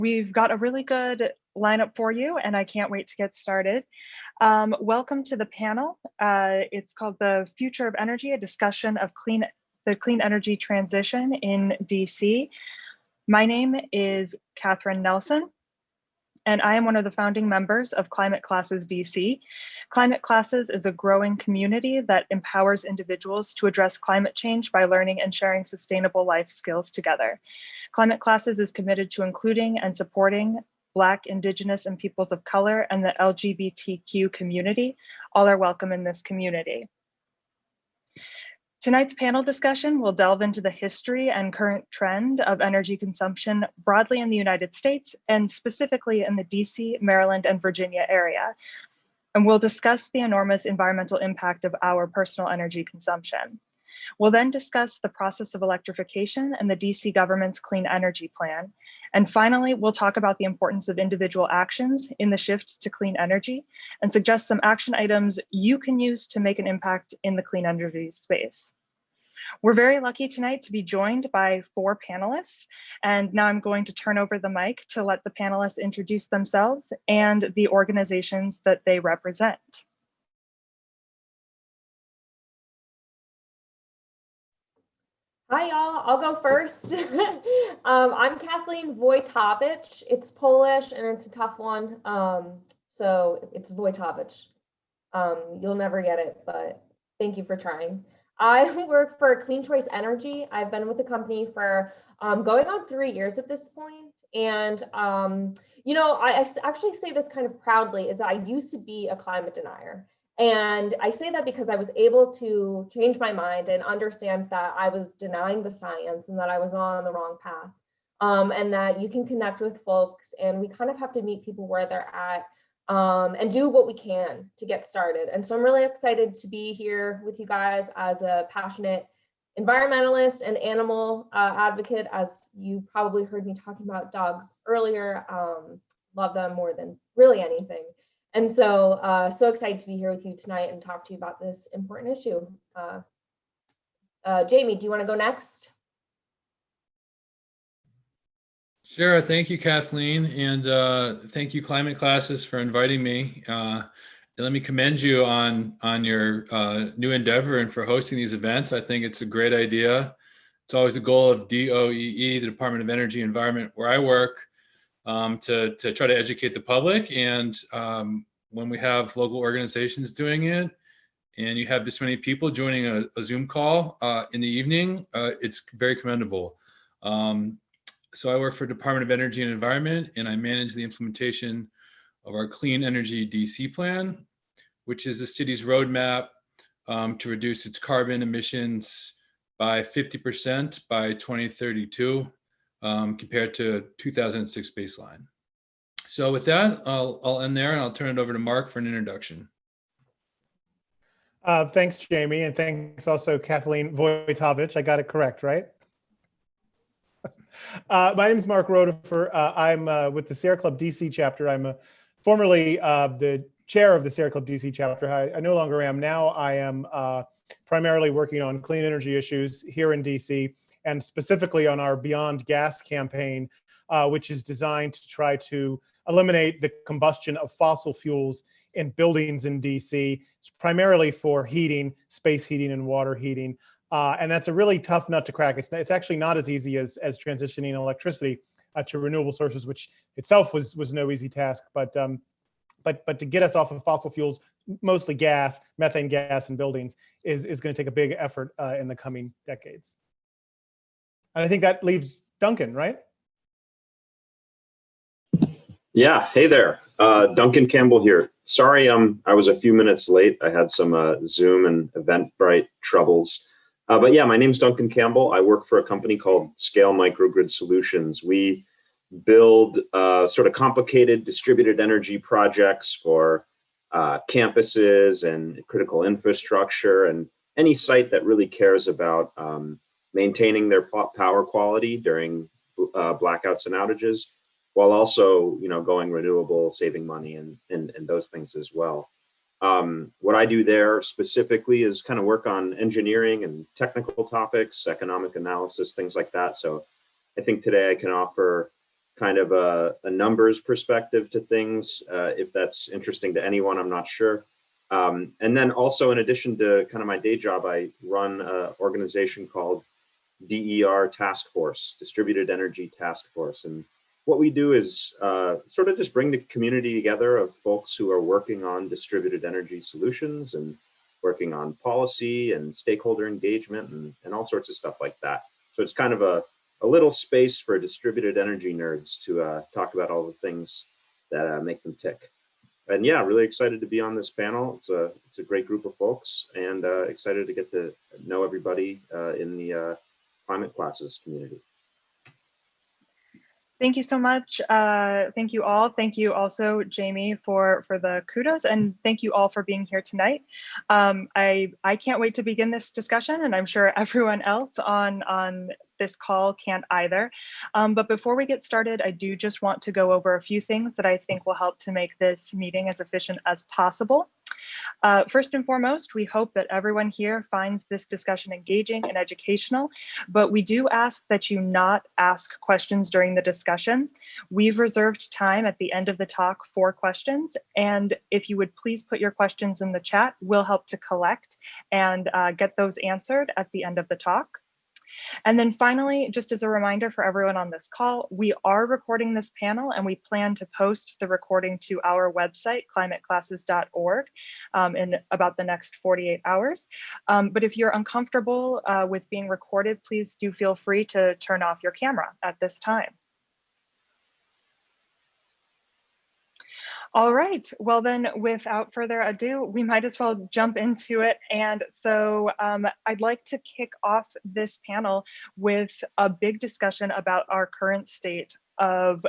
We've got a really good lineup for you, and I can't wait to get started. Welcome to the panel. It's called The Future of Energy, a discussion of the clean energy transition in DC. My name is Catherine Nelson, and I am one of the founding members of Climate Classes DC. Climate Classes is a growing community that empowers individuals to address climate change by learning and sharing sustainable life skills together. Climate Classes is committed to including and supporting Black, Indigenous, and peoples of color and the LGBTQ community. All are welcome in this community. Tonight's panel discussion will delve into the history and current trend of energy consumption broadly in the United States and specifically in the DC, Maryland, and Virginia area. And we'll discuss the enormous environmental impact of our personal energy consumption. We'll then discuss the process of electrification and the DC government's clean energy plan. And finally, we'll talk about the importance of individual actions in the shift to clean energy and suggest some action items you can use to make an impact in the clean energy space. We're very lucky tonight to be joined by 4 panelists. And now I'm going to turn over the mic to let the panelists introduce themselves and the organizations that they represent. Hi, y'all. I'll go first. I'm Kathleen Wojtowicz. It's Polish and it's a tough one. So it's Wojtowicz. You'll never get it, but thank you for trying. I work for CleanChoice Energy. I've been with the company for going on 3 years at this point. And, you know, I actually say this kind of proudly is I used to be a climate denier. And I say that because I was able to change my mind and understand that I was denying the science and that I was on the wrong path. And that you can connect with folks and we kind of have to meet people where they're at and do what we can to get started. And so I'm really excited to be here with you guys as a passionate environmentalist and animal advocate, as you probably heard me talking about dogs earlier. Love them more than really anything. And so, so excited to be here with you tonight and talk to you about this important issue. Jaime, do you want to go next? Sure. Thank you, Kathleen. And thank you, Climate Classes, for inviting me. Let me commend you on your new endeavor and for hosting these events. I think it's a great idea. It's always a goal of DOEE, the Department of Energy and Environment, where I work, to try to educate the public. And when we have local organizations doing it, and you have this many people joining a Zoom call in the evening, it's very commendable. So I work for Department of Energy and Environment, and I manage the implementation of our Clean Energy DC plan, which is the city's roadmap to reduce its carbon emissions by 50% by 2032. Compared to 2006 baseline. So with that, I'll end there and I'll turn it over to Mark for an introduction. Thanks, Jaime, and thanks also Kathleen Wojtowicz. I got it correct, right? My name is Mark Rodeffer. I'm with the Sierra Club DC chapter. I'm formerly the chair of the Sierra Club DC chapter. I no longer am. Now I am primarily working on clean energy issues here in DC, and specifically on our Beyond Gas campaign, which is designed to try to eliminate the combustion of fossil fuels in buildings in DC. It's primarily for heating, space heating and water heating. And that's a really tough nut to crack. It's actually not as easy as transitioning electricity to renewable sources, which itself was no easy task. But to get us off of fossil fuels, mostly gas, methane gas in buildings, is going to take a big effort in the coming decades. And I think that leaves Duncan, right? Yeah, hey there. Duncan Campbell here. Sorry, I was a few minutes late. I had some Zoom and Eventbrite troubles. But yeah, my name's Duncan Campbell. I work for a company called Scale Microgrid Solutions. We build sort of complicated distributed energy projects for campuses and critical infrastructure and any site that really cares about maintaining their power quality during blackouts and outages, while also, you know, going renewable, saving money, and those things as well. What I do there specifically is kind of work on engineering and technical topics, economic analysis, things like that. So I think today I can offer kind of a numbers perspective to things. If that's interesting to anyone, I'm not sure. And then also, in addition to kind of my day job, I run an organization called DER Task Force, Distributed Energy Task Force. And what we do is sort of just bring the community together of folks who are working on distributed energy solutions and working on policy and stakeholder engagement and all sorts of stuff like that. So it's kind of a little space for distributed energy nerds to talk about all the things that make them tick. And yeah, really excited to be on this panel. It's a great group of folks, and excited to get to know everybody in the climate classes community. Thank you so much. Thank you all. Thank you also, Jaime, for the kudos, and thank you all for being here tonight. I can't wait to begin this discussion, and I'm sure everyone else on this call can't either. But before we get started, I do just want to go over a few things that I think will help to make this meeting as efficient as possible. First and foremost, we hope that everyone here finds this discussion engaging and educational, but we do ask that you not ask questions during the discussion. We've reserved time at the end of the talk for questions, and if you would please put your questions in the chat, we'll help to collect and get those answered at the end of the talk. And then finally, just as a reminder for everyone on this call, we are recording this panel and we plan to post the recording to our website, climateclasses.org, in about the next 48 hours. But if you're uncomfortable with being recorded, please do feel free to turn off your camera at this time. All right, well then, without further ado, we might as well jump into it. And so I'd like to kick off this panel with a big discussion about our current state of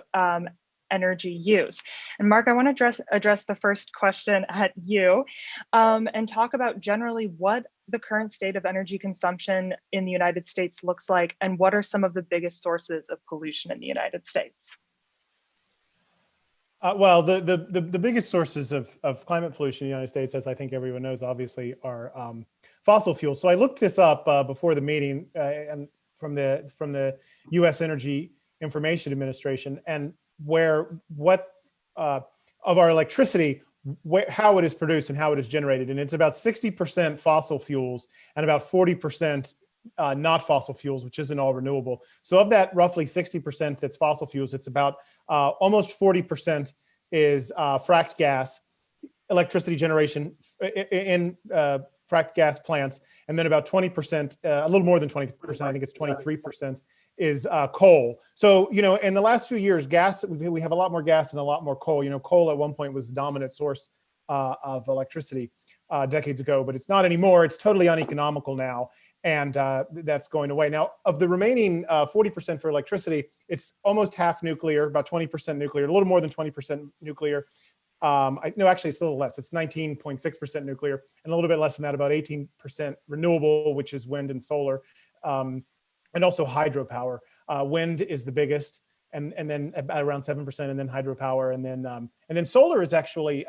energy use. And Mark, I want to address the first question at you and talk about generally what the current state of energy consumption in the United States looks like, and what are some of the biggest sources of pollution in the United States? Well, the biggest sources of climate pollution in the United States, as I think everyone knows, obviously, are fossil fuels. So I looked this up before the meeting and from the U.S. Energy Information Administration, and what of our electricity, how it is produced and how it is generated, and it's about 60% fossil fuels and about 40% not fossil fuels, which isn't all renewable. So of that roughly 60% that's fossil fuels, it's about almost 40% is fracked gas, electricity generation in fracked gas plants, and then about 20%, a little more than 20%, I think it's 23%, is coal. So, you know, in the last few years, gas, we have a lot more gas and a lot more coal. You know, coal at one point was the dominant source of electricity decades ago, but it's not anymore. It's totally uneconomical now. And that's going away. Now, of the remaining 40% for electricity, it's almost half nuclear, about 20% nuclear, a little more than 20% nuclear. No, actually, it's a little less. It's 19.6% nuclear, and a little bit less than that, about 18% renewable, which is wind and solar, and also hydropower. Wind is the biggest, and then about around 7%, and then hydropower, and then solar is actually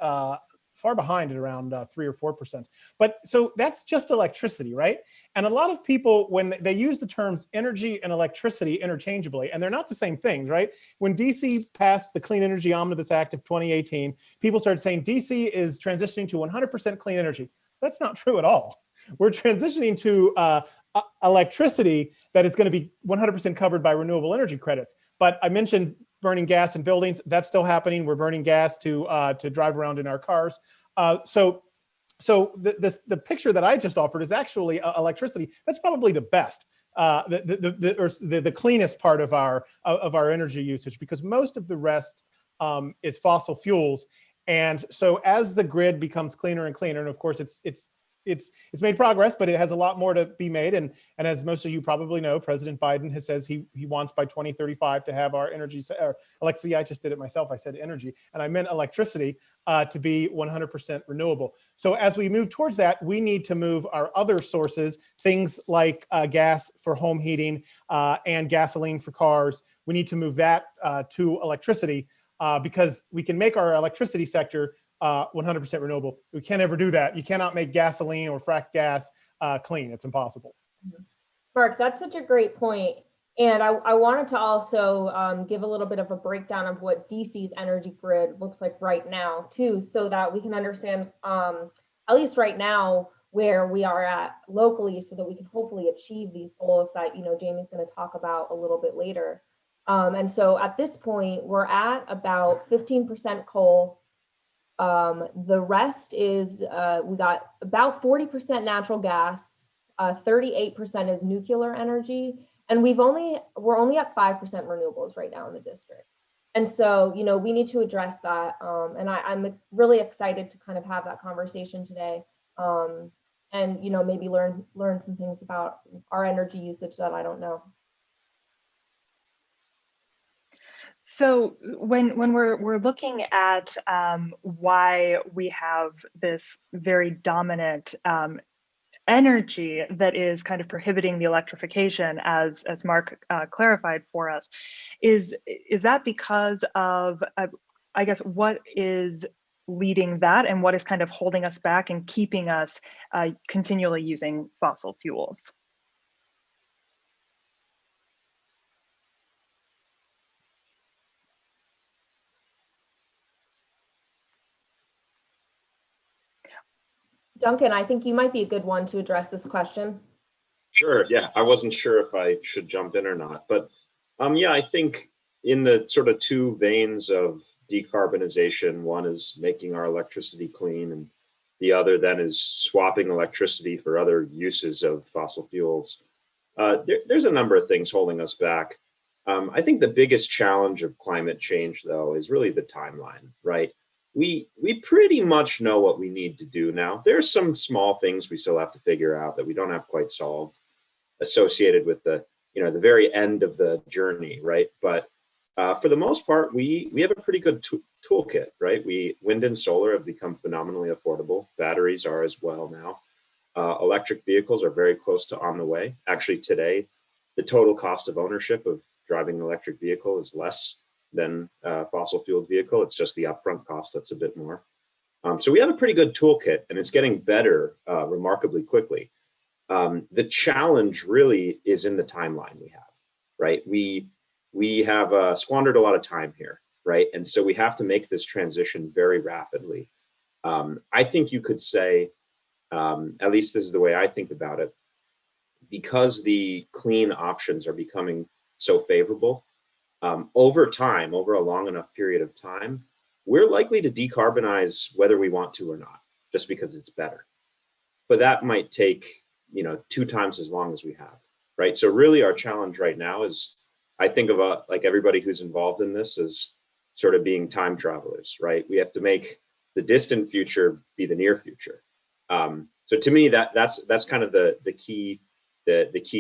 far behind at around 3 or 4%. But so that's just electricity, right? And a lot of people, when they use the terms energy and electricity interchangeably, and they're not the same things, right? When DC passed the Clean Energy Omnibus Act of 2018, people started saying DC is transitioning to 100% clean energy. That's not true at all. We're transitioning to electricity that is going to be 100% covered by renewable energy credits. But I mentioned burning gas in buildings. That's still happening. We're burning gas to drive around in our cars. So the picture that I just offered is actually electricity. That's probably the best, the cleanest part of our energy usage, because most of the rest is fossil fuels. And so as the grid becomes cleaner and cleaner, and of course it's made progress, but it has a lot more to be made. And as most of you probably know, President Biden has says he wants by 2035 to have our energy, or electricity, I just did it myself, I said energy, and I meant electricity, to be 100% renewable. So as we move towards that, we need to move our other sources, things like gas for home heating and gasoline for cars. We need to move that to electricity because we can make our electricity sector 100% renewable. We can't ever do that. You cannot make gasoline or fracked gas clean. It's impossible. Mark, that's such a great point. And I wanted to also give a little bit of a breakdown of what DC's Energy Grid looks like right now too, so that we can understand, at least right now, where we are at locally, so that we can hopefully achieve these goals that, you know, Jamie's going to talk about a little bit later. And so at this point, we're at about 15% coal. The rest is, we got about 40% natural gas, 38% is nuclear energy, and we're only at 5% renewables right now in the district. And so, you know, we need to address that. And I'm really excited to kind of have that conversation today. And, you know, maybe learn some things about our energy usage that I don't know. So when we're looking at why we have this very dominant energy that is kind of prohibiting the electrification, as Mark clarified for us, is that because of I guess what is leading that, and what is kind of holding us back and keeping us continually using fossil fuels? Duncan, I think you might be a good one to address this question. Sure. Yeah, I wasn't sure if I should jump in or not, but yeah, I think in the sort of two veins of decarbonization, one is making our electricity clean, and the other then is swapping electricity for other uses of fossil fuels. There's a number of things holding us back. I think the biggest challenge of climate change, though, is really the timeline, right? We pretty much know what we need to do now. There's some small things we still have to figure out that we don't have quite solved, associated with the, you know, the very end of the journey, right? But for the most part, we have a pretty good toolkit, right? Wind and solar have become phenomenally affordable. Batteries are as well now. Electric vehicles are very close to on the way. Actually, today, the total cost of ownership of driving an electric vehicle is less than a fossil fueled vehicle. It's just the upfront cost that's a bit more. So we have a pretty good toolkit, and it's getting better remarkably quickly. The challenge really is in the timeline we have, right? We have squandered a lot of time here, right? And so we have to make this transition very rapidly. I think you could say, at least this is the way I think about it, because the clean options are becoming so favorable, over time, over a long enough period of time, we're likely to decarbonize whether we want to or not, just because it's better. But that might take, you know, 2 times as long as we have, right? So really our challenge right now is, I think of like everybody who's involved in this as sort of being time travelers, right? We have to make the distant future be the near future. So to me, that's kind of the key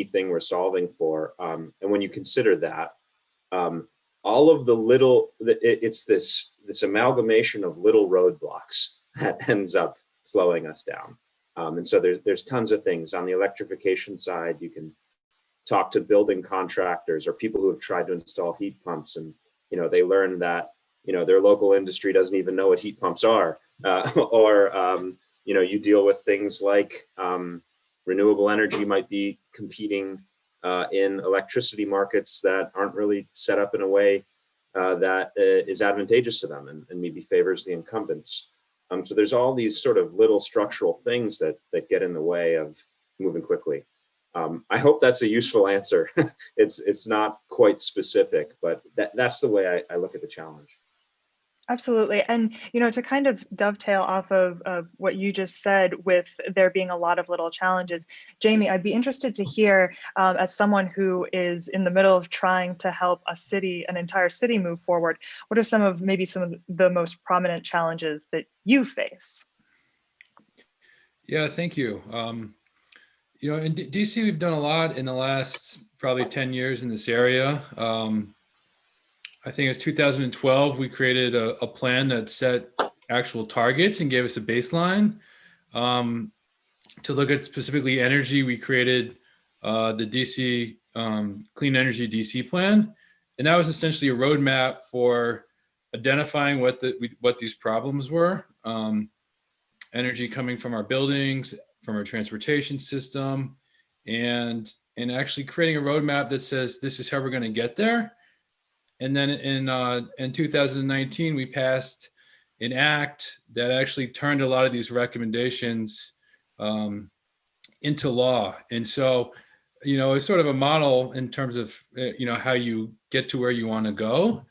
thing we're solving for. And when you consider that, all of the little, it's this amalgamation of little roadblocks that ends up slowing us down. And so there's tons of things on the electrification side. You can talk to building contractors or people who have tried to install heat pumps, and you know they learn that you know their local industry doesn't even know what heat pumps are, or you know you deal with things like renewable energy might be competing in electricity markets that aren't really set up in a way that is advantageous to them and maybe favors the incumbents. So there's all these sort of little structural things that get in the way of moving quickly. I hope that's a useful answer. It's not quite specific, but that's the way I look at the challenge. Absolutely. And, you know, to kind of dovetail off of what you just said, with there being a lot of little challenges, Jaime, I'd be interested to hear, as someone who is in the middle of trying to help an entire city move forward, what are some of the most prominent challenges that you face? Yeah, thank you. You know, in DC, we've done a lot in the last probably 10 years in this area. I think it was 2012, we created a plan that set actual targets and gave us a baseline. To look at specifically energy, we created the DC Clean Energy DC plan. And that was essentially a roadmap for identifying what these problems were. Energy coming from our buildings, from our transportation system, and and actually creating a roadmap that says this is how we're going to get there. And then in 2019, we passed an act that actually turned a lot of these recommendations into law. And so, it's sort of a model in terms of, how you get to where you want to go.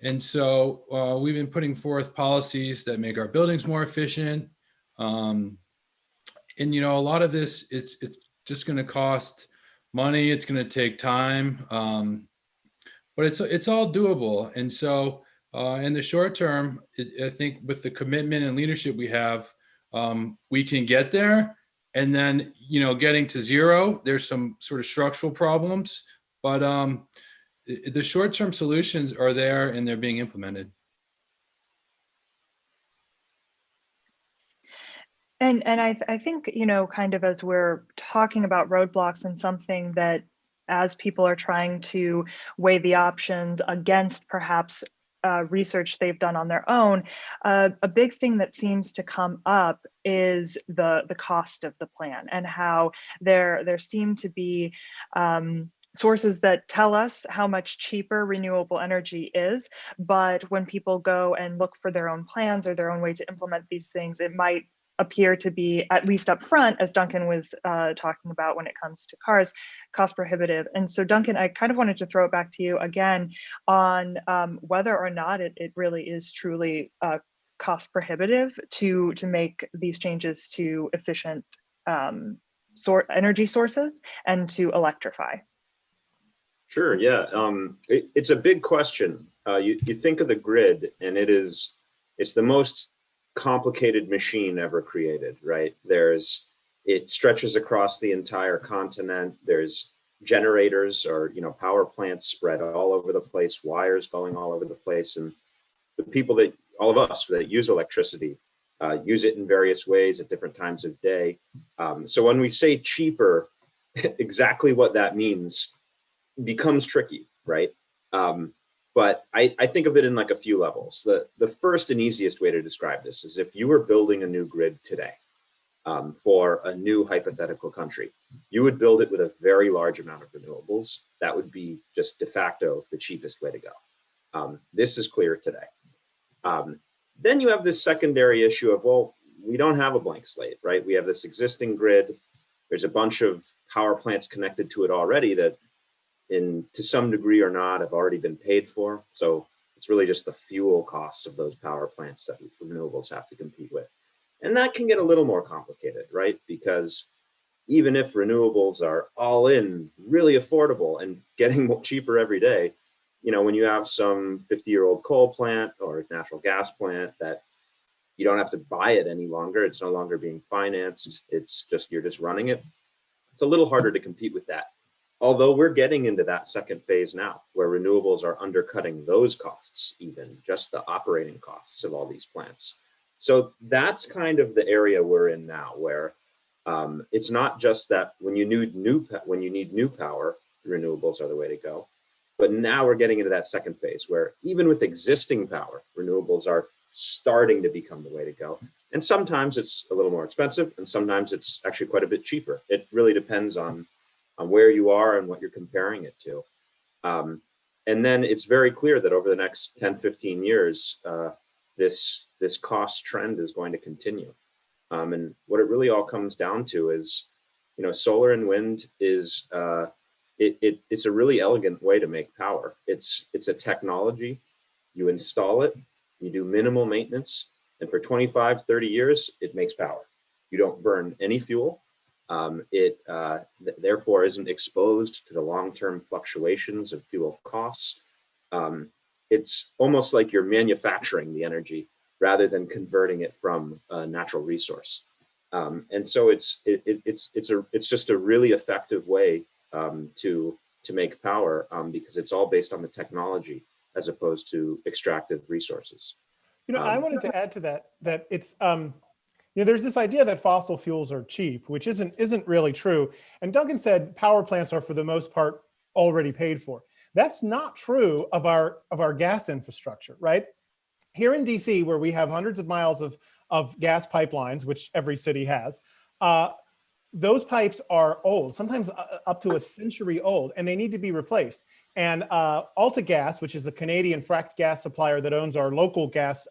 And so we've been putting forth policies that make our buildings more efficient. And, a lot of this, it's just going to cost money. It's going to take time. But it's all doable. And so in the short term, I think with the commitment and leadership we have, we can get there. And then, getting to zero, there's some sort of structural problems, but the short-term solutions are there and they're being implemented. And I think, kind of as we're talking about roadblocks and something that as people are trying to weigh the options against perhaps research they've done on their own, a big thing that seems to come up is the cost of the plan, and how there seem to be sources that tell us how much cheaper renewable energy is, but when people go and look for their own plans or their own way to implement these things, it might appear to be, at least up front, as Duncan was talking about when it comes to cars, cost prohibitive. And so Duncan, I kind of wanted to throw it back to you again on whether or not it really is truly cost prohibitive to make these changes to efficient energy sources and to electrify. Sure, yeah, it's a big question. You think of the grid, and it's the most complicated machine ever created, right? It stretches across the entire continent. There's generators or power plants spread all over the place, wires going all over the place, and the people all of us that use electricity use it in various ways at different times of day. So when we say cheaper, exactly what that means becomes tricky, right? But I think of it in like a few levels. The first and easiest way to describe this is if you were building a new grid today for a new hypothetical country, you would build it with a very large amount of renewables. That would be just de facto the cheapest way to go. This is clear today. Then you have this secondary issue of, well, we don't have a blank slate, right? We have this existing grid. There's a bunch of power plants connected to it already that to some degree or not have already been paid for. So it's really just the fuel costs of those power plants that renewables have to compete with. And that can get a little more complicated, right? Because even if renewables are all in really affordable and getting cheaper every day, when you have some 50-year-old coal plant or natural gas plant that you don't have to buy it any longer, it's no longer being financed, you're just running it, it's a little harder to compete with that. Although we're getting into that second phase now, where renewables are undercutting those costs, even just the operating costs of all these plants. So that's kind of the area we're in now, where it's not just that when you need new power, renewables are the way to go. But now we're getting into that second phase, where even with existing power, renewables are starting to become the way to go. And sometimes it's a little more expensive, and sometimes it's actually quite a bit cheaper. It really depends on where you are and what you're comparing it to. And then it's very clear that over the next 10, 15 years, this cost trend is going to continue. And what it really all comes down to is, solar and wind is, it's a really elegant way to make power. It's a technology. You install it, you do minimal maintenance, and for 25, 30 years, it makes power. You don't burn any fuel. It therefore isn't exposed to the long-term fluctuations of fuel costs. It's almost like you're manufacturing the energy rather than converting it from a natural resource. And so it's just a really effective way to make power because it's all based on the technology as opposed to extractive resources. I wanted to add to that it's there's this idea that fossil fuels are cheap, which isn't really true. And Duncan said power plants are for the most part already paid for. That's not true of our gas infrastructure, right? Here in DC, where we have hundreds of miles of gas pipelines, which every city has, those pipes are old, sometimes up to a century old, and they need to be replaced. And AltaGas, which is a Canadian fracked gas supplier that owns our local gas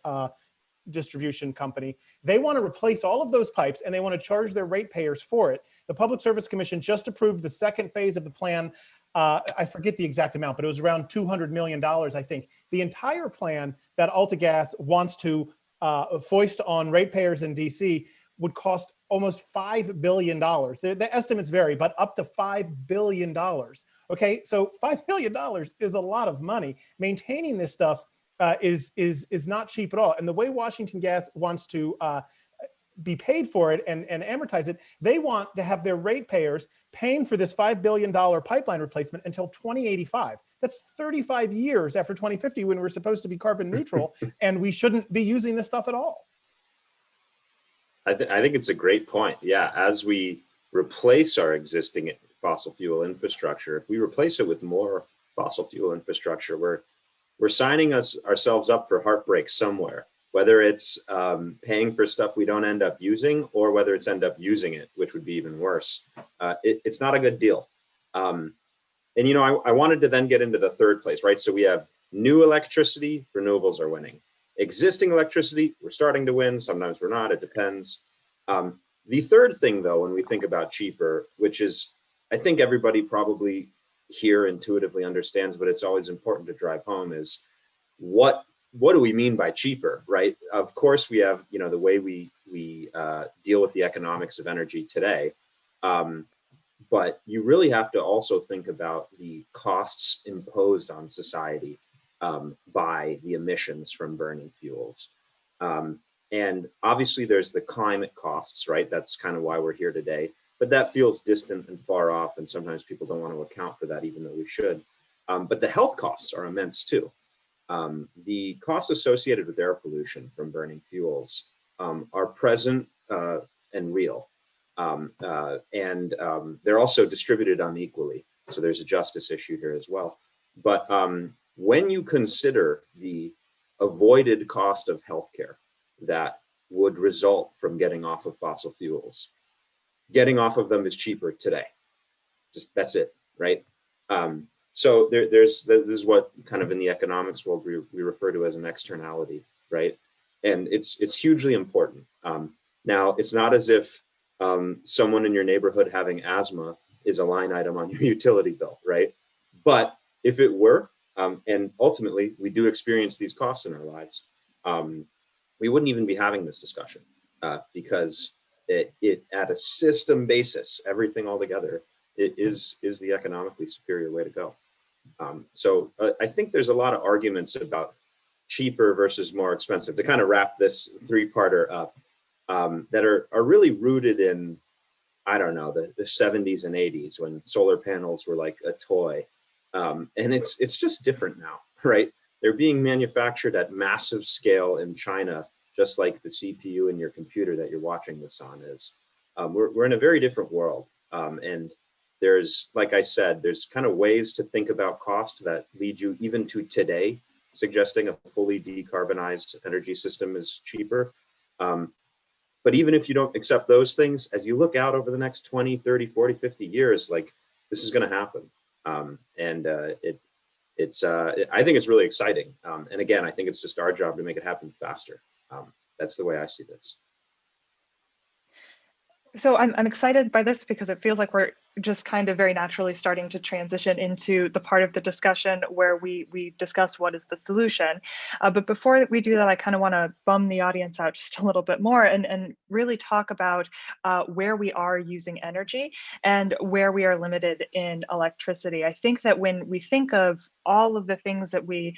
distribution company, they want to replace all of those pipes and they want to charge their ratepayers for it. The Public Service Commission just approved the second phase of the plan. I forget the exact amount, but it was around $200 million, I think. The entire plan that AltaGas wants to foist on ratepayers in DC would cost almost $5 billion. The estimates vary, but up to $5 billion. Okay, so $5 billion is a lot of money. Maintaining this stuff is not cheap at all. And the way Washington Gas wants to be paid for it and amortize it, they want to have their ratepayers paying for this $5 billion pipeline replacement until 2085. That's 35 years after 2050 when we're supposed to be carbon neutral, and we shouldn't be using this stuff at all. I think it's a great point. Yeah, as we replace our existing fossil fuel infrastructure, if we replace it with more fossil fuel infrastructure, we're signing ourselves up for heartbreak somewhere, whether it's paying for stuff we don't end up using or whether it's end up using it, which would be even worse. It's not a good deal. And, you know, I wanted to then get into the third place, right? So we have new electricity, renewables are winning. Existing electricity, we're starting to win. Sometimes we're not, it depends. The third thing though, when we think about cheaper, which is, I think everybody probably here intuitively understands, but it's always important to drive home, is what do we mean by cheaper, right? Of course, we have, you know, the way we deal with the economics of energy today, but you really have to also think about the costs imposed on society by the emissions from burning fuels. And obviously there's the climate costs, right? That's kind of why we're here today, but that feels distant and far off. And sometimes people don't want to account for that, even though we should. But the health costs are immense too. The costs associated with air pollution from burning fuels are present and real. And they're also distributed unequally. So there's a justice issue here as well. But when you consider the avoided cost of healthcare that would result from getting off of fossil fuels, getting off of them is cheaper today. Just that's it, right? So this is what kind of in the economics world we refer to as an externality, right? And it's hugely important. Now, it's not as if someone in your neighborhood having asthma is a line item on your utility bill, right? But if it were, and ultimately we do experience these costs in our lives, we wouldn't even be having this discussion because it at a system basis, everything all together, it is the economically superior way to go. So I think there's a lot of arguments about cheaper versus more expensive to kind of wrap this three-parter up that are really rooted in, I don't know, the 70s and 80s when solar panels were like a toy. And it's just different now, right? They're being manufactured at massive scale in China, just like the CPU in your computer that you're watching this on is. We're in a very different world. And there's, like I said, there's kind of ways to think about cost that lead you even to today, suggesting a fully decarbonized energy system is cheaper. But even if you don't accept those things, as you look out over the next 20, 30, 40, 50 years, like this is going to happen. I think it's really exciting. And again, I think it's just our job to make it happen faster. That's the way I see this. So I'm excited by this because it feels like we're just kind of very naturally starting to transition into the part of the discussion where we discuss what is the solution. But before we do that, I kind of want to bum the audience out just a little bit more and really talk about where we are using energy and where we are limited in electricity. I think that when we think of all of the things that we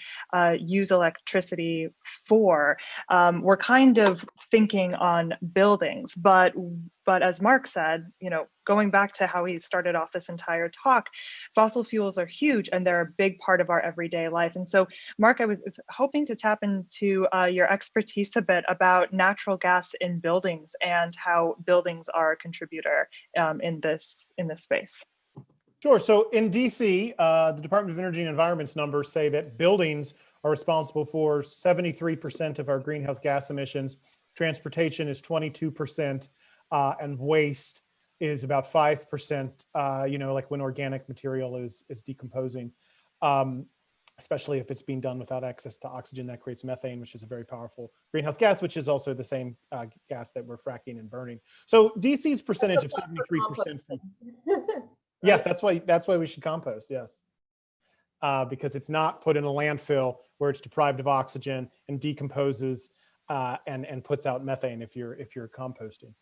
use electricity for, we're kind of thinking on buildings, but as Mark said, you know, going back to how he started off this entire talk, fossil fuels are huge and they're a big part of our everyday life. And so, Mark, I was hoping to tap into your expertise a bit about natural gas in buildings and how buildings are a contributor in this space. Sure. So in DC, the Department of Energy and Environment's numbers say that buildings are responsible for 73% of our greenhouse gas emissions. Transportation is 22%, and waste is about 5%, like when organic material is decomposing, especially if it's being done without access to oxygen. That creates methane, which is a very powerful greenhouse gas, which is also the same gas that we're fracking and burning. So DC's percentage of 73%. Yes, that's why we should compost. Yes. Because it's not put in a landfill where it's deprived of oxygen and decomposes and puts out methane if you're composting.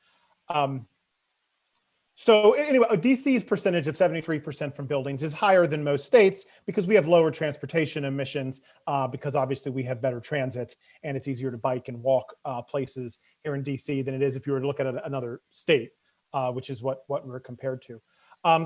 So anyway, DC's percentage of 73% from buildings is higher than most states because we have lower transportation emissions, because obviously we have better transit and it's easier to bike and walk places here in DC than it is if you were to look at another state, which is what we're compared to.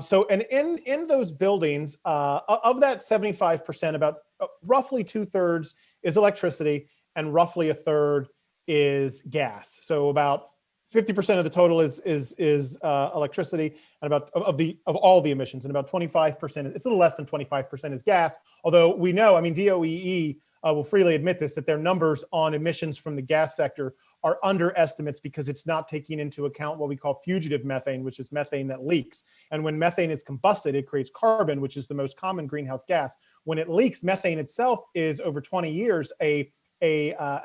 So, and in those buildings, of that 75%, about roughly 2/3 is electricity and roughly 1/3 is gas. So about 50% of the total is electricity, and about of all the emissions, and about 25%, it's a little less than 25% is gas. Although we know, I mean, DOEE will freely admit this, that their numbers on emissions from the gas sector are underestimates because it's not taking into account what we call fugitive methane, which is methane that leaks. And when methane is combusted, it creates carbon, which is the most common greenhouse gas. When it leaks, methane itself is over 20 years a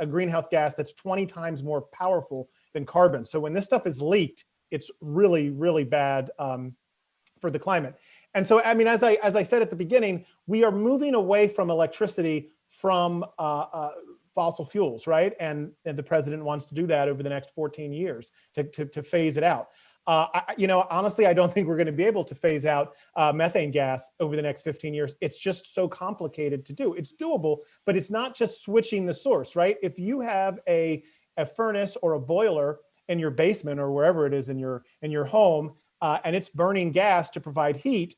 greenhouse gas that's 20 times more powerful than carbon. So when this stuff is leaked, it's really, really bad for the climate. And so, I mean, as I said at the beginning, we are moving away from electricity from fossil fuels, right? And the president wants to do that over the next 14 years to phase it out. Honestly, I don't think we're going to be able to phase out methane gas over the next 15 years. It's just so complicated to do. It's doable, but it's not just switching the source, right? If you have a furnace or a boiler in your basement or wherever it is in your home, and it's burning gas to provide heat,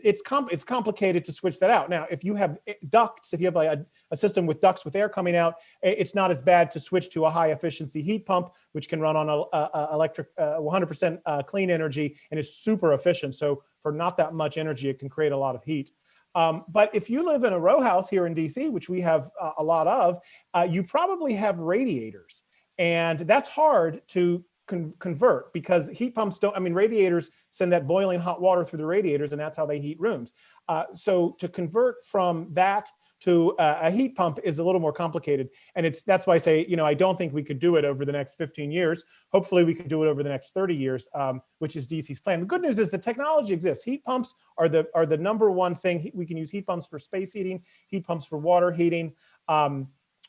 it's complicated to switch that out. Now, if you have ducts, if you have like a system with ducts with air coming out, it's not as bad to switch to a high efficiency heat pump, which can run on electric 100% clean energy, and is super efficient. So for not that much energy, it can create a lot of heat. But if you live in a row house here in DC, which we have a lot of, you probably have radiators, and that's hard to convert because heat pumps don't, I mean, radiators send that boiling hot water through the radiators, and that's how they heat rooms. So to convert from that to a heat pump is a little more complicated. And that's why I say, I don't think we could do it over the next 15 years. Hopefully we could do it over the next 30 years, which is DC's plan. The good news is the technology exists. Heat pumps are the number one thing. We can use heat pumps for space heating, heat pumps for water heating.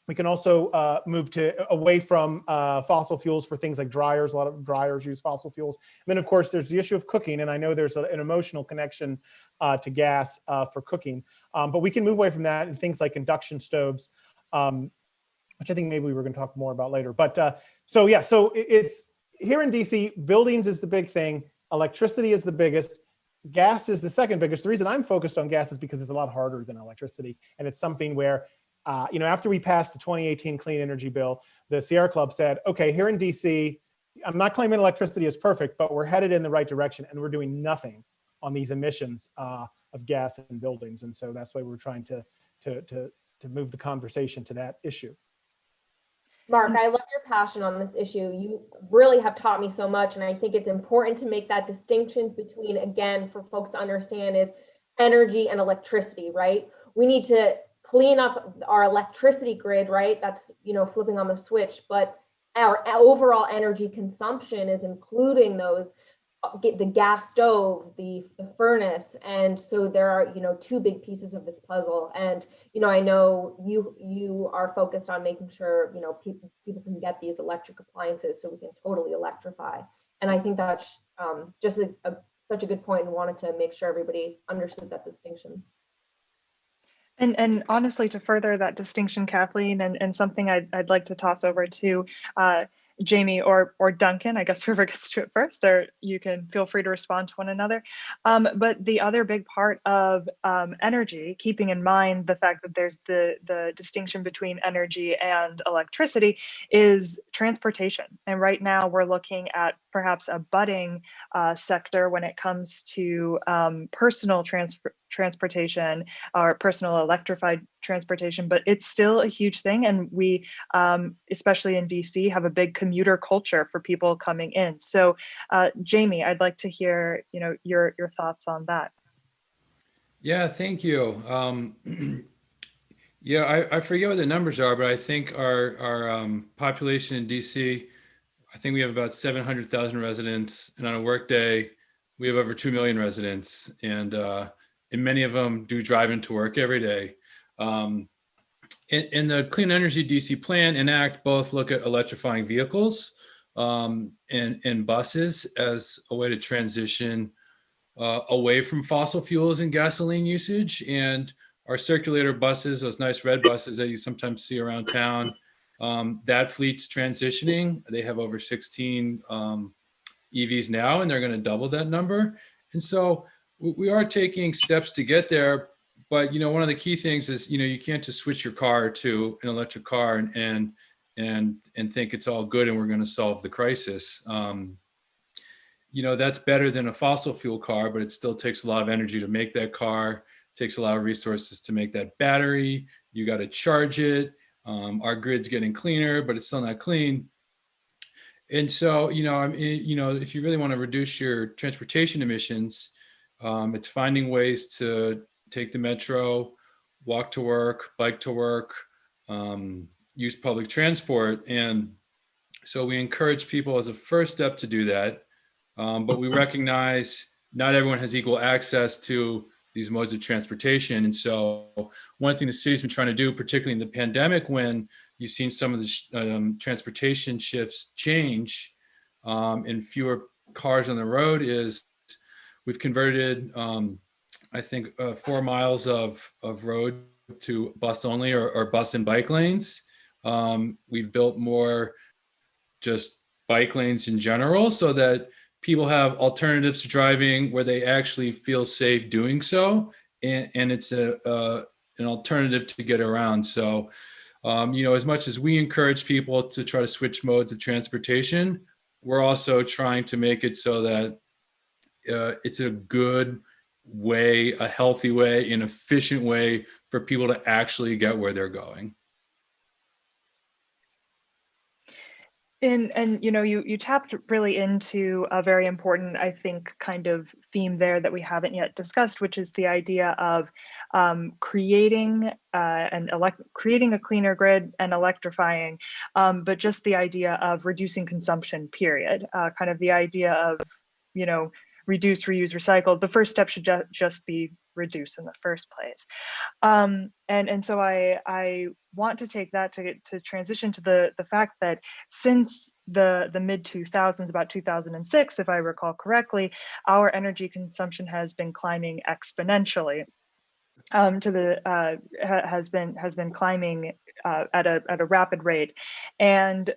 We can also move away from fossil fuels for things like dryers. A lot of dryers use fossil fuels. And then, of course, there's the issue of cooking. And I know there's an emotional connection to gas for cooking. But we can move away from that and things like induction stoves, which I think maybe we were going to talk more about later. But so it's here in DC, buildings is the big thing. Electricity is the biggest. Gas is the second biggest. The reason I'm focused on gas is because it's a lot harder than electricity. And it's something where after we passed the 2018 Clean Energy Bill, the Sierra Club said, okay, here in DC, I'm not claiming electricity is perfect, but we're headed in the right direction and we're doing nothing on these emissions of gas in buildings. And so that's why we're trying to move the conversation to that issue. Mark, I love your passion on this issue. You really have taught me so much. And I think it's important to make that distinction between, again, for folks to understand, is energy and electricity, right? We need to clean up our electricity grid, right? That's, flipping on the switch, but our overall energy consumption is including those, the gas stove, the furnace. And so there are, two big pieces of this puzzle. And, I know you are focused on making sure, people can get these electric appliances so we can totally electrify. And I think that's just such a good point, and wanted to make sure everybody understood that distinction. And honestly, to further that distinction, Kathleen, and something I'd like to toss over to Jaime or Duncan, I guess whoever gets to it first, or you can feel free to respond to one another. But the other big part of energy, keeping in mind the fact that there's the distinction between energy and electricity, is transportation. And right now we're looking at perhaps a budding sector when it comes to personal transportation or personal electrified transportation, but it's still a huge thing. And we, especially in DC, have a big commuter culture for people coming in. So Jaime, I'd like to hear, your thoughts on that. Yeah, thank you. Yeah, I forget what the numbers are, but I think our population in DC, I think we have about 700,000 residents, and on a work day, we have over 2 million residents, and many of them do drive into work every day. And the Clean Energy DC Plan and Act both look at electrifying vehicles and buses as a way to transition away from fossil fuels and gasoline usage. And our circulator buses, those nice red buses that you sometimes see around town, that fleet's transitioning. They have over 16 EVs now, and they're going to double that number. And so we are taking steps to get there. But one of the key things is you can't just switch your car to an electric car and think it's all good and we're going to solve the crisis. That's better than a fossil fuel car, but it still takes a lot of energy to make that car. It takes a lot of resources to make that battery. You got to charge it. Our grid's getting cleaner, but it's still not clean. And so, if you really want to reduce your transportation emissions, it's finding ways to take the metro, walk to work, bike to work, use public transport. And so we encourage people as a first step to do that. But we recognize not everyone has equal access to these modes of transportation. And so one thing the city's been trying to do, particularly in the pandemic, when you've seen some of the transportation shifts change and fewer cars on the road, is we've converted, I think, 4 miles of road to bus only or bus and bike lanes. We've built more just bike lanes in general so that people have alternatives to driving where they actually feel safe doing so, and it's an alternative to get around. So, as much as we encourage people to try to switch modes of transportation, we're also trying to make it so that it's a good way, a healthy way, an efficient way for people to actually get where they're going. And you tapped really into a very important, I think, kind of theme there that we haven't yet discussed, which is the idea of creating a cleaner grid and electrifying, but just the idea of reducing consumption, period. Kind of the idea of, reduce, reuse, recycle. The first step should just be reduce in the first place. And so I want to take that to transition to the fact that since the mid 2000s, about 2006, if I recall correctly, our energy consumption has been climbing exponentially. Has been climbing at a rapid rate, and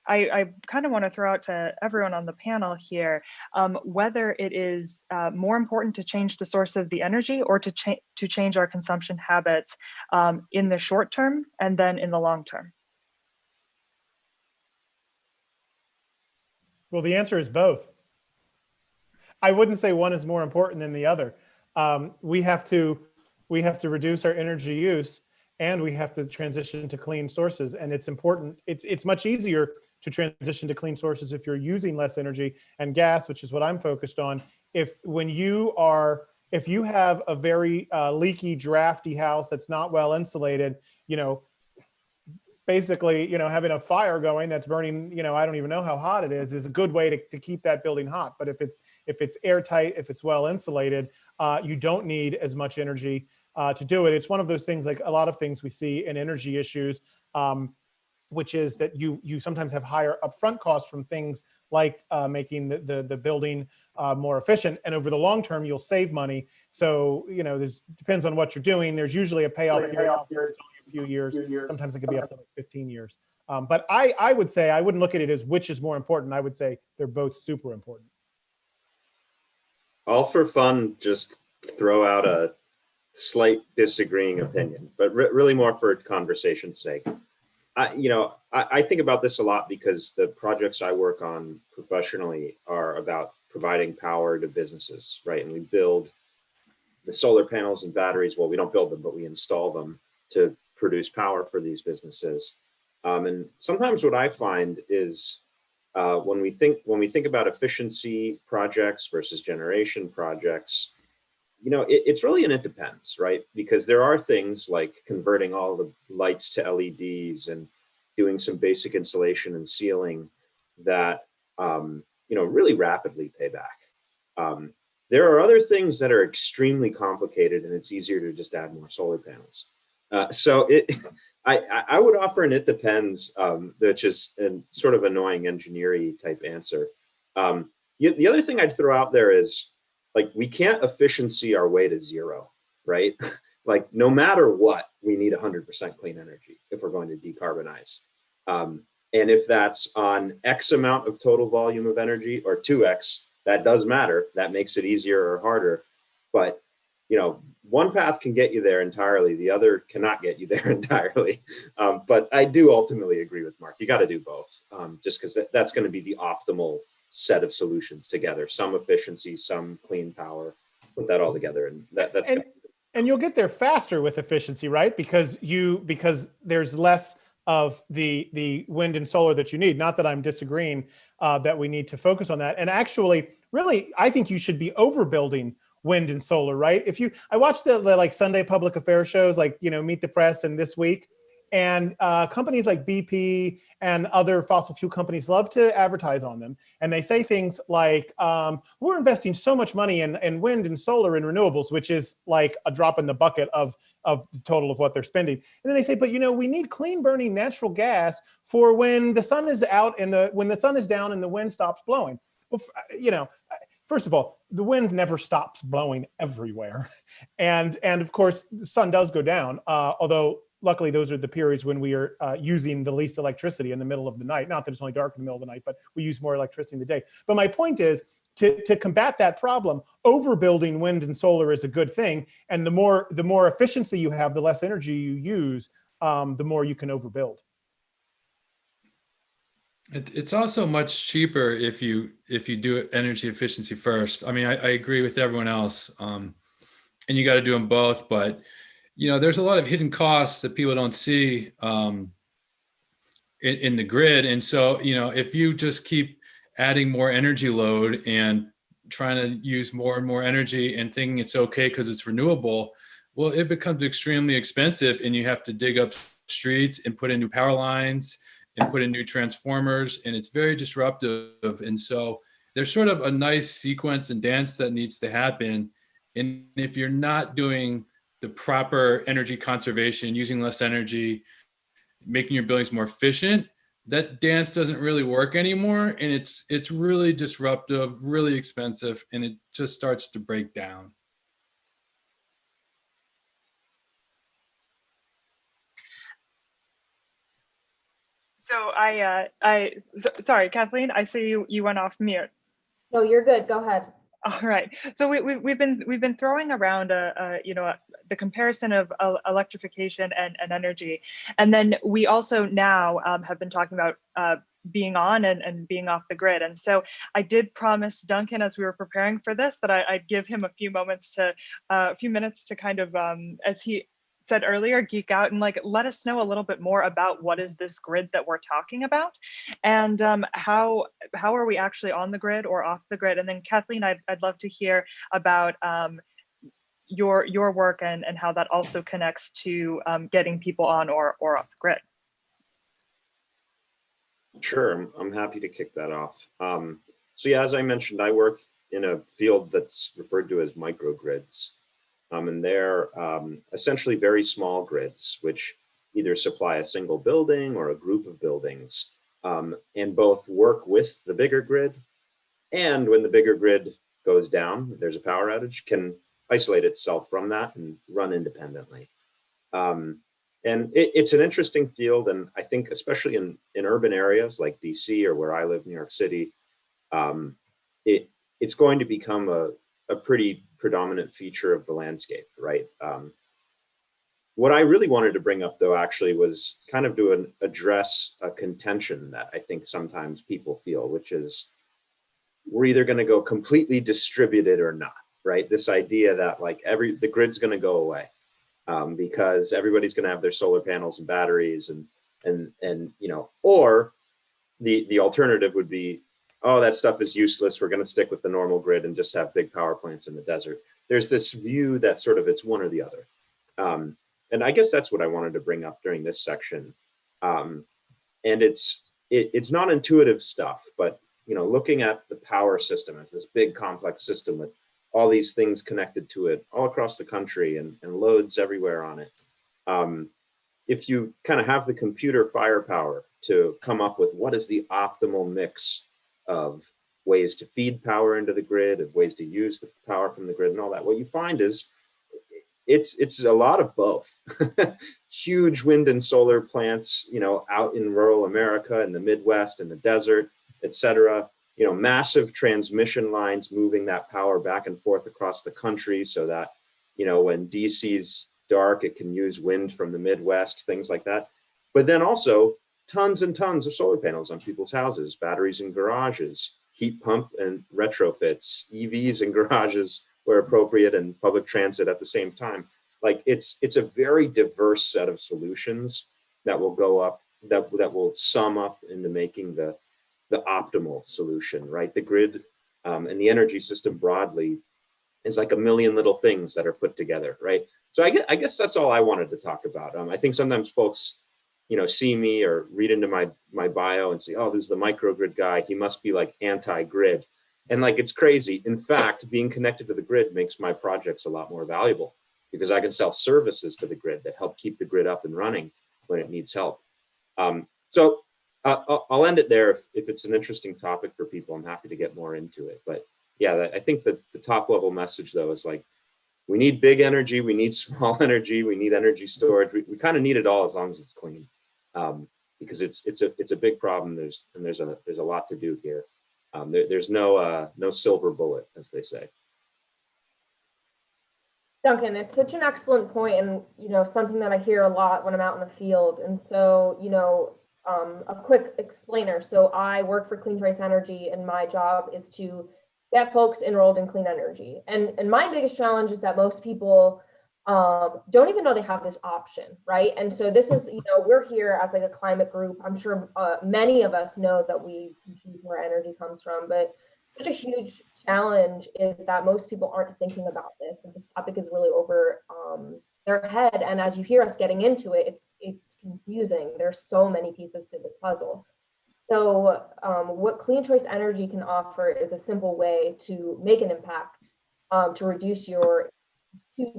I kind of want to throw out to everyone on the panel here whether it is more important to change the source of the energy or to change our consumption habits in the short term and then in the long term. Well, the answer is both. I wouldn't say one is more important than the other. We have to reduce our energy use, and we have to transition to clean sources. And it's important. It's much easier to transition to clean sources if you're using less energy and gas, which is what I'm focused on. If you have a very leaky, drafty house that's not well insulated, basically, having a fire going that's burning, I don't even know how hot it is a good way to keep that building hot. But if it's airtight, if it's well insulated, you don't need as much energy to do it. It's one of those things, like a lot of things we see in energy issues, which is that you sometimes have higher upfront costs from things like making the building more efficient, and over the long term you'll save money. So this depends on what you're doing. There's usually a payoff period. It's only a few years. Sometimes it could be up to like 15 years. But I would say I wouldn't look at it as which is more important. I would say they're both super important. All for fun, just throw out a slight disagreeing opinion, but really more for conversation's sake. I think about this a lot because the projects I work on professionally are about providing power to businesses, right? And we build the solar panels and batteries, well, we don't build them, but we install them to produce power for these businesses. And sometimes what I find is when we think about efficiency projects versus generation projects, you know, it's really an it depends, right? Because there are things like converting all the lights to LEDs and doing some basic insulation and sealing that, you know, really rapidly pay back. There are other things that are extremely complicated and it's easier to just add more solar panels. So I would offer an it depends, which is a sort of annoying engineering type answer. The other thing I'd throw out there is, like, we can't efficiency our way to zero, right? Like, no matter what, we need 100% clean energy if we're going to decarbonize. And if that's on X amount of total volume of energy or 2X, that does matter. That makes it easier or harder. But, you know, one path can get you there entirely. The other cannot get you there entirely. But I do ultimately agree with Mark. You got to do both, just because that's going to be the optimal set of solutions together. Some efficiency, some clean power, put that all together. And that's and you'll get there faster with efficiency, right? Because there's less of the wind and solar that you need. Not that I'm disagreeing that we need to focus on that. And actually, really, I think you should be overbuilding wind and solar, right? I watch the like Sunday public affairs shows, like, you know, Meet the Press and This Week, and companies like BP and other fossil fuel companies love to advertise on them. And they say things like, we're investing so much money in wind and solar and renewables, which is like a drop in the bucket of the total of what they're spending. And then they say, but, you know, we need clean burning natural gas for when the sun is out and when the sun is down and the wind stops blowing. Well, you know, first of all, the wind never stops blowing everywhere. And of course, the sun does go down, although luckily those are the periods when we are using the least electricity in the middle of the night. Not that it's only dark in the middle of the night, but we use more electricity in the day. But my point is, to combat that problem, overbuilding wind and solar is a good thing. And the more efficiency you have, the less energy you use, the more you can overbuild. It's also much cheaper if you do energy efficiency first. I mean, I agree with everyone else, and you got to do them both. But, you know, there's a lot of hidden costs that people don't see in the grid. And so, you know, if you just keep adding more energy load and trying to use more and more energy and thinking it's okay because it's renewable, well, it becomes extremely expensive, and you have to dig up streets and put in new power lines and put in new transformers, and it's very disruptive. And so there's sort of a nice sequence and dance that needs to happen. And if you're not doing the proper energy conservation, using less energy, making your buildings more efficient, that dance doesn't really work anymore. And it's really disruptive, really expensive, and it just starts to break down. So sorry, Kathleen, I see you went off mute. No, you're good. Go ahead. All right. So we've been throwing around the comparison of electrification and energy, and then we also now have been talking about being on and being off the grid. And so I did promise Duncan, as we were preparing for this, that I'd give him a few minutes to kind of, as he said earlier, geek out and like let us know a little bit more about what is this grid that we're talking about, and how are we actually on the grid or off the grid. And then Kathleen, I'd love to hear about your work and how that also connects to getting people on or off the grid. Sure, I'm happy to kick that off. So yeah, as I mentioned, I work in a field that's referred to as microgrids. And they're essentially very small grids, which either supply a single building or a group of buildings, and both work with the bigger grid. And when the bigger grid goes down, there's a power outage, can isolate itself from that and run independently. And it's an interesting field. And I think especially in urban areas like DC or where I live, New York City, it's going to become a pretty predominant feature of the landscape, right? What I really wanted to bring up, though, actually was kind of to address a contention that I think sometimes people feel, which is we're either going to go completely distributed or not, right? This idea that like the grid's going to go away because everybody's going to have their solar panels and batteries and you know, or the alternative would be, oh, that stuff is useless. We're going to stick with the normal grid and just have big power plants in the desert. There's this view that sort of it's one or the other. And I guess that's what I wanted to bring up during this section. And it's not intuitive stuff, but you know, looking at the power system as this big complex system with all these things connected to it all across the country and loads everywhere on it. If you kind of have the computer firepower to come up with what is the optimal mix of ways to feed power into the grid, of ways to use the power from the grid and all that, what you find is it's a lot of both. Huge wind and solar plants, you know, out in rural America, in the Midwest, in the desert, et cetera. You know, massive transmission lines moving that power back and forth across the country so that, you know, when DC's dark, it can use wind from the Midwest, things like that. But then also tons and tons of solar panels on people's houses, batteries in garages, heat pump and retrofits, EVs in garages where appropriate, and public transit at the same time. Like it's a very diverse set of solutions that will go up, that will sum up into making the optimal solution, right? The grid and the energy system broadly is like a million little things that are put together, right? So I guess that's all I wanted to talk about. I think sometimes folks, you know, see me or read into my bio and say, oh, this is the microgrid guy. He must be like anti-grid. And like, it's crazy. In fact, being connected to the grid makes my projects a lot more valuable because I can sell services to the grid that help keep the grid up and running when it needs help. So I'll end it there. If it's an interesting topic for people, I'm happy to get more into it. But yeah, I think that the top level message though is like, we need big energy, we need small energy, we need energy storage. We kind of need it all as long as it's clean, because it's a big problem. There's a lot to do here. There's no silver bullet, as they say. Duncan, it's such an excellent point, and you know, something that I hear a lot when I'm out in the field. And so, you know, a quick explainer. So I work for CleanChoice Energy, and my job is to get folks enrolled in clean energy. And my biggest challenge is that most people don't even know they have this option, right? And so this is, you know, we're here as like a climate group. I'm sure many of us know that we choose where energy comes from, but such a huge challenge is that most people aren't thinking about this, and this topic is really over their head. And as you hear us getting into it, it's confusing. There's so many pieces to this puzzle. So what CleanChoice Energy can offer is a simple way to make an impact, to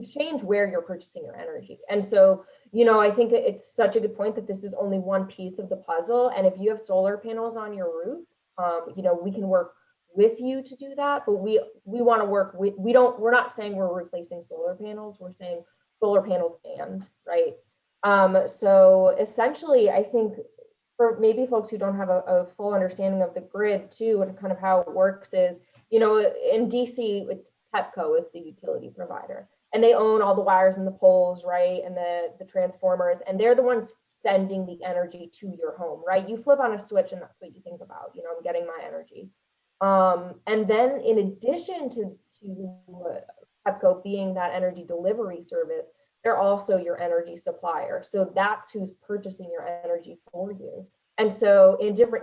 change where you're purchasing your energy. And so, you know, I think it's such a good point that this is only one piece of the puzzle. And if you have solar panels on your roof, you know, we can work with you to do that, but we want to work with, we're not saying we're replacing solar panels, we're saying solar panels and, right? So essentially, I think for maybe folks who don't have a full understanding of the grid too, and kind of how it works is, you know, in DC, it's Pepco is the utility provider, and they own all the wires and the poles, right? And the transformers, and they're the ones sending the energy to your home, right? You flip on a switch and that's what you think about, you know, I'm getting my energy. And then in addition to Pepco being that energy delivery service, they're also your energy supplier. So that's who's purchasing your energy for you. And so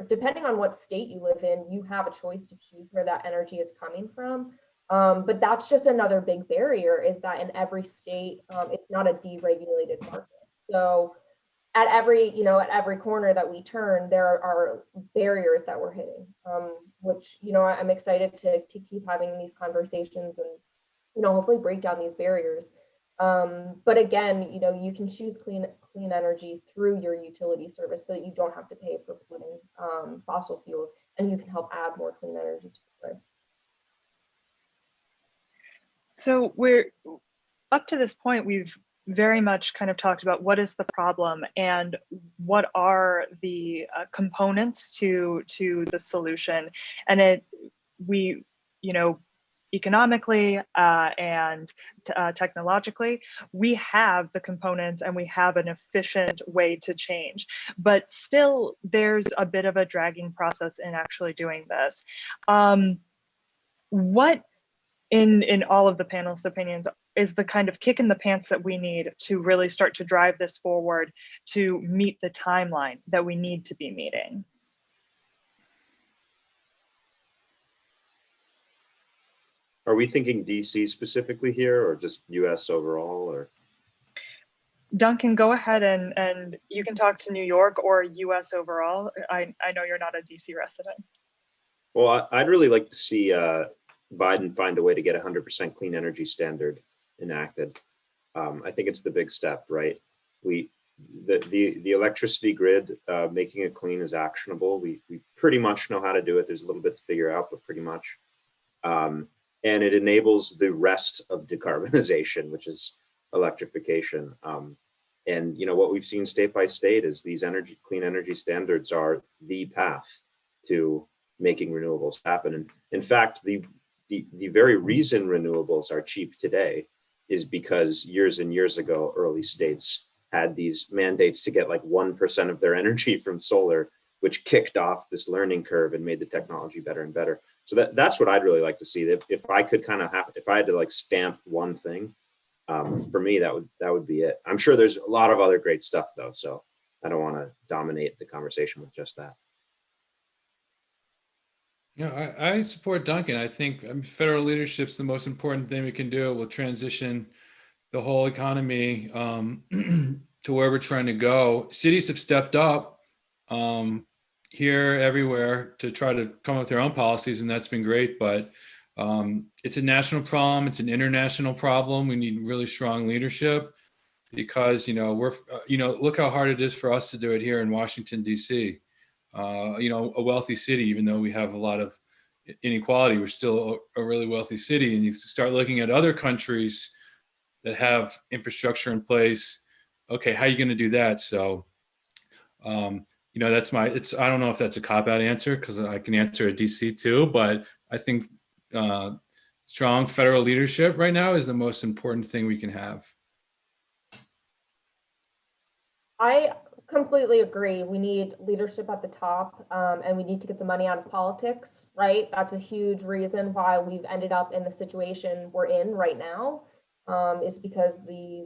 depending on what state you live in, you have a choice to choose where that energy is coming from. But that's just another big barrier, is that in every state, it's not a deregulated market. So at every corner that we turn, there are barriers that we're hitting, which, you know, I'm excited to keep having these conversations and, you know, hopefully break down these barriers. But again, you know, you can choose clean energy through your utility service so that you don't have to pay for polluting fossil fuels, and you can help add more clean energy to the grid. So we're up to this point, we've very much kind of talked about what is the problem and what are the components to the solution. And we, you know, economically and technologically, we have the components and we have an efficient way to change, but still there's a bit of a dragging process in actually doing this. What in all of the panelists' opinions, is the kind of kick in the pants that we need to really start to drive this forward to meet the timeline that we need to be meeting. Are we thinking DC specifically here, or just US overall, or? Duncan, go ahead and you can talk to New York or US overall. I know you're not a DC resident. Well, I'd really like to see Biden find a way to get 100% clean energy standard enacted. I think it's the big step, right? The electricity grid, making it clean is actionable. We pretty much know how to do it. There's a little bit to figure out, but pretty much. And it enables the rest of decarbonization, which is electrification. And what we've seen state by state is these clean energy standards are the path to making renewables happen. And in fact, the very reason renewables are cheap today is because years and years ago, early states had these mandates to get like 1% of their energy from solar, which kicked off this learning curve and made the technology better and better. So that's what I'd really like to see. If I could if I had to like stamp one thing, for me, that would be it. I'm sure there's a lot of other great stuff though, so I don't want to dominate the conversation with just that. Yeah, I support Duncan. I think federal leadership's the most important thing we can do. We'll transition the whole economy to where we're trying to go. Cities have stepped up here, everywhere, to try to come up with their own policies, and that's been great. But it's a national problem. It's an international problem. We need really strong leadership because look how hard it is for us to do it here in Washington, D.C. A wealthy city, even though we have a lot of inequality, we're still a really wealthy city. And you start looking at other countries that have infrastructure in place. Okay, how are you going to do that? So, I don't know if that's a cop-out answer because I can answer a DC too, but I think strong federal leadership right now is the most important thing we can have. I completely agree. We need leadership at the top, and we need to get the money out of politics, right? That's a huge reason why we've ended up in the situation we're in right now, is because the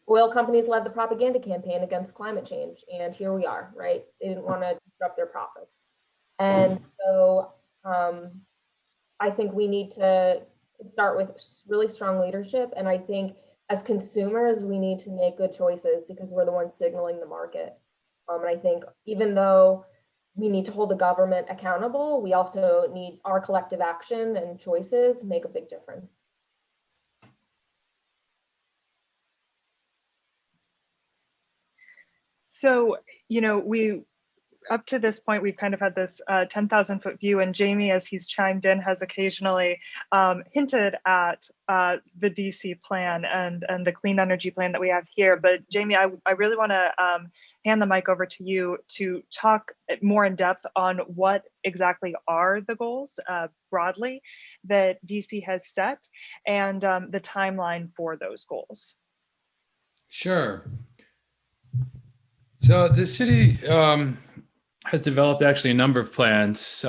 oil companies led the propaganda campaign against climate change. And here we are, right? They didn't want to disrupt their profits. And so I think we need to start with really strong leadership. And I think as consumers, we need to make good choices because we're the ones signaling the market. And I think even though we need to hold the government accountable, we also need our collective action and choices make a big difference. So, up to this point, we've kind of had this 10,000-foot view, and Jaime, as he's chimed in, has occasionally hinted at the DC plan and the clean energy plan that we have here. But Jaime, I really want to hand the mic over to you to talk more in depth on what exactly are the goals broadly that DC has set and the timeline for those goals. Sure. So the city has developed actually a number of plans,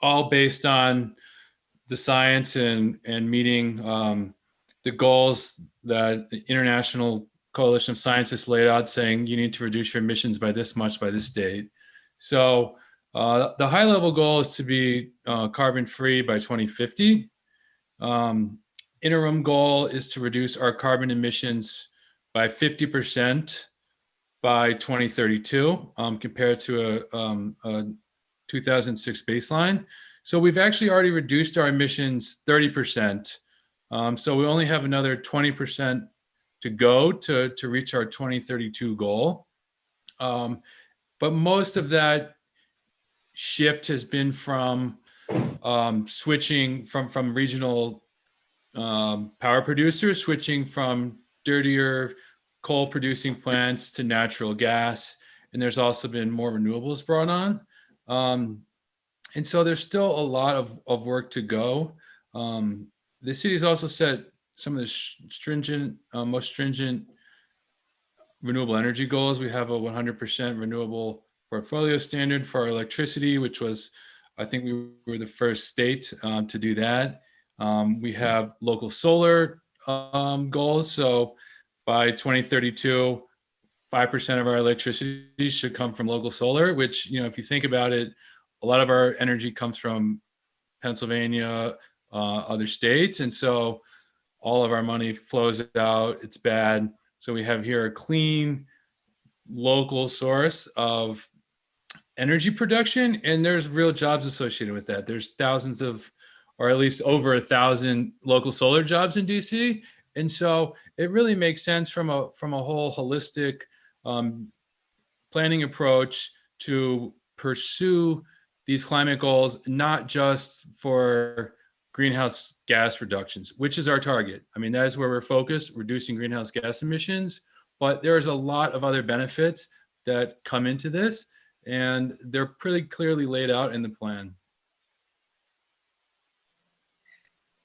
all based on the science and meeting the goals that the International Coalition of Scientists laid out, saying you need to reduce your emissions by this much by this date. So the high level goal is to be carbon free by 2050. Interim goal is to reduce our carbon emissions by 50% by 2032 compared to a 2006 baseline. So we've actually already reduced our emissions 30%. So we only have another 20% to go to reach our 2032 goal. But most of that shift has been from switching from regional power producers, switching from dirtier coal producing plants to natural gas. And there's also been more renewables brought on. And so there's still a lot of work to go. The city's also set some of the most stringent renewable energy goals. We have a 100% renewable portfolio standard for our electricity, which was, I think we were the first state to do that. We have local solar goals. So by 2032, 5% of our electricity should come from local solar, which, if you think about it, a lot of our energy comes from Pennsylvania, other states. And so all of our money flows out. It's bad. So we have here a clean local source of energy production, and there's real jobs associated with that. There's thousands of, or at least over 1,000 local solar jobs in DC. And so it really makes sense from a whole holistic planning approach to pursue these climate goals, not just for greenhouse gas reductions, which is our target. I mean, that is where we're focused, reducing greenhouse gas emissions, but there's a lot of other benefits that come into this, and they're pretty clearly laid out in the plan.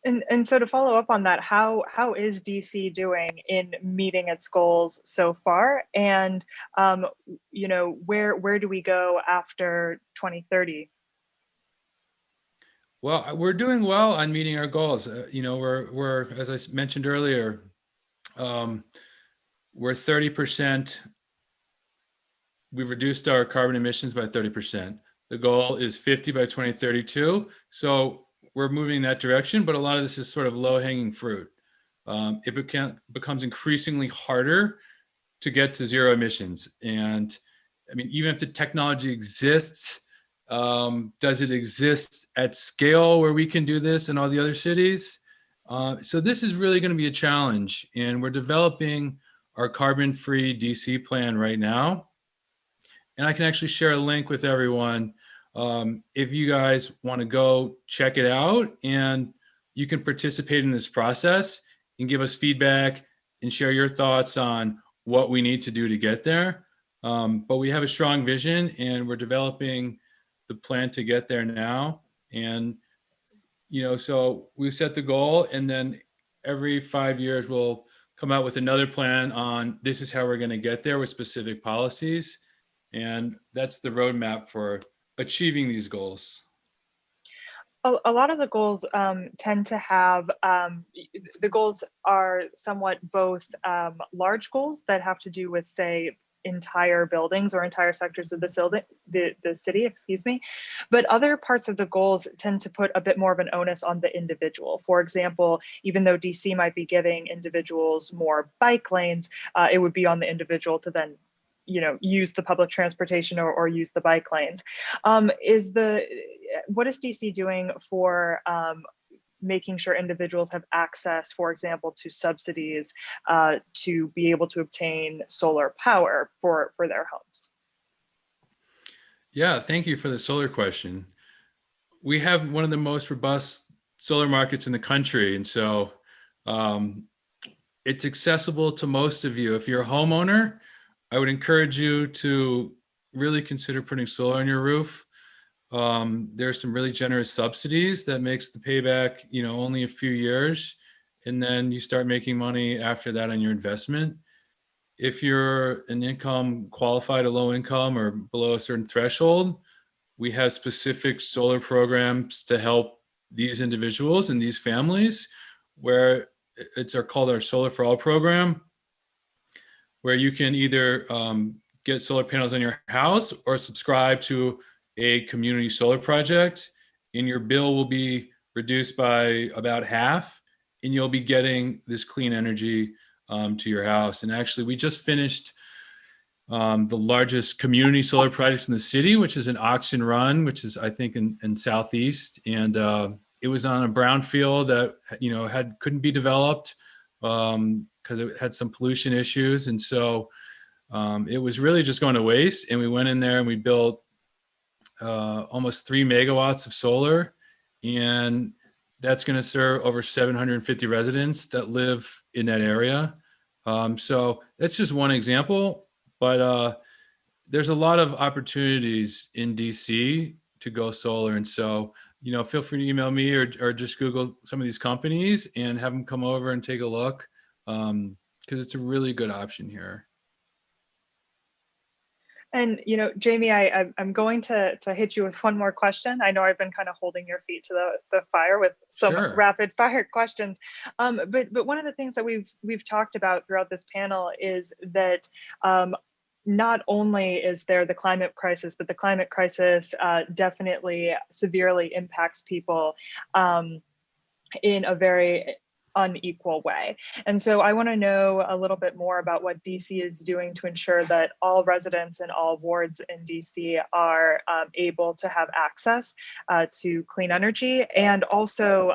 And so to follow up on that, how is DC doing in meeting its goals so far? And where do we go after 2030? Well, we're doing well on meeting our goals. We're as I mentioned earlier, we're 30%. We've reduced our carbon emissions by 30%. The goal is 50 by 2032. So we're moving in that direction, but a lot of this is sort of low-hanging fruit. It becomes increasingly harder to get to zero emissions. And I mean, even if the technology exists, does it exist at scale where we can do this in all the other cities? So this is really going to be a challenge, and we're developing our carbon-free DC plan right now. And I can actually share a link with everyone if you guys want to go check it out, and you can participate in this process and give us feedback and share your thoughts on what we need to do to get there. But we have a strong vision, and we're developing the plan to get there now. And, so we set the goal, and then every 5 years we'll come out with another plan on this is how we're going to get there with specific policies. And that's the roadmap for achieving these goals. A lot of the goals tend to have, the goals are somewhat both large goals that have to do with, say, entire buildings or entire sectors of the city, excuse me. But other parts of the goals tend to put a bit more of an onus on the individual. For example, even though DC might be giving individuals more bike lanes, it would be on the individual to then use the public transportation or use the bike lanes. What is DC doing for making sure individuals have access, for example, to subsidies to be able to obtain solar power for their homes? Yeah, thank you for the solar question. We have one of the most robust solar markets in the country. And so it's accessible to most of you. If you're a homeowner, I would encourage you to really consider putting solar on your roof. There's some really generous subsidies that makes the payback, only a few years, and then you start making money after that on your investment. If you're an income qualified, a low income or below a certain threshold, we have specific solar programs to help these individuals and these families, where it's called our Solar for All program, where you can either get solar panels on your house or subscribe to a community solar project, and your bill will be reduced by about half, and you'll be getting this clean energy to your house. And actually, we just finished the largest community solar project in the city, which is an Oxen Run, which is, I think, in Southeast. And it was on a brownfield that, couldn't be developed because it had some pollution issues. And so it was really just going to waste. And we went in there and we built almost 3 megawatts of solar, and that's going to serve over 750 residents that live in that area. So that's just one example, but there's a lot of opportunities in DC to go solar. And so, feel free to email me or just Google some of these companies and have them come over and take a look, because it's a really good option here. And, you know, Jaime, I'm going to hit you with one more question. I know I've been kind of holding your feet to the fire with some Sure. rapid fire questions. But one of the things that we've talked about throughout this panel is that not only is there the climate crisis, but the climate crisis definitely severely impacts people in a very unequal way. And so I want to know a little bit more about what DC is doing to ensure that all residents in all wards in DC are able to have access to clean energy, and also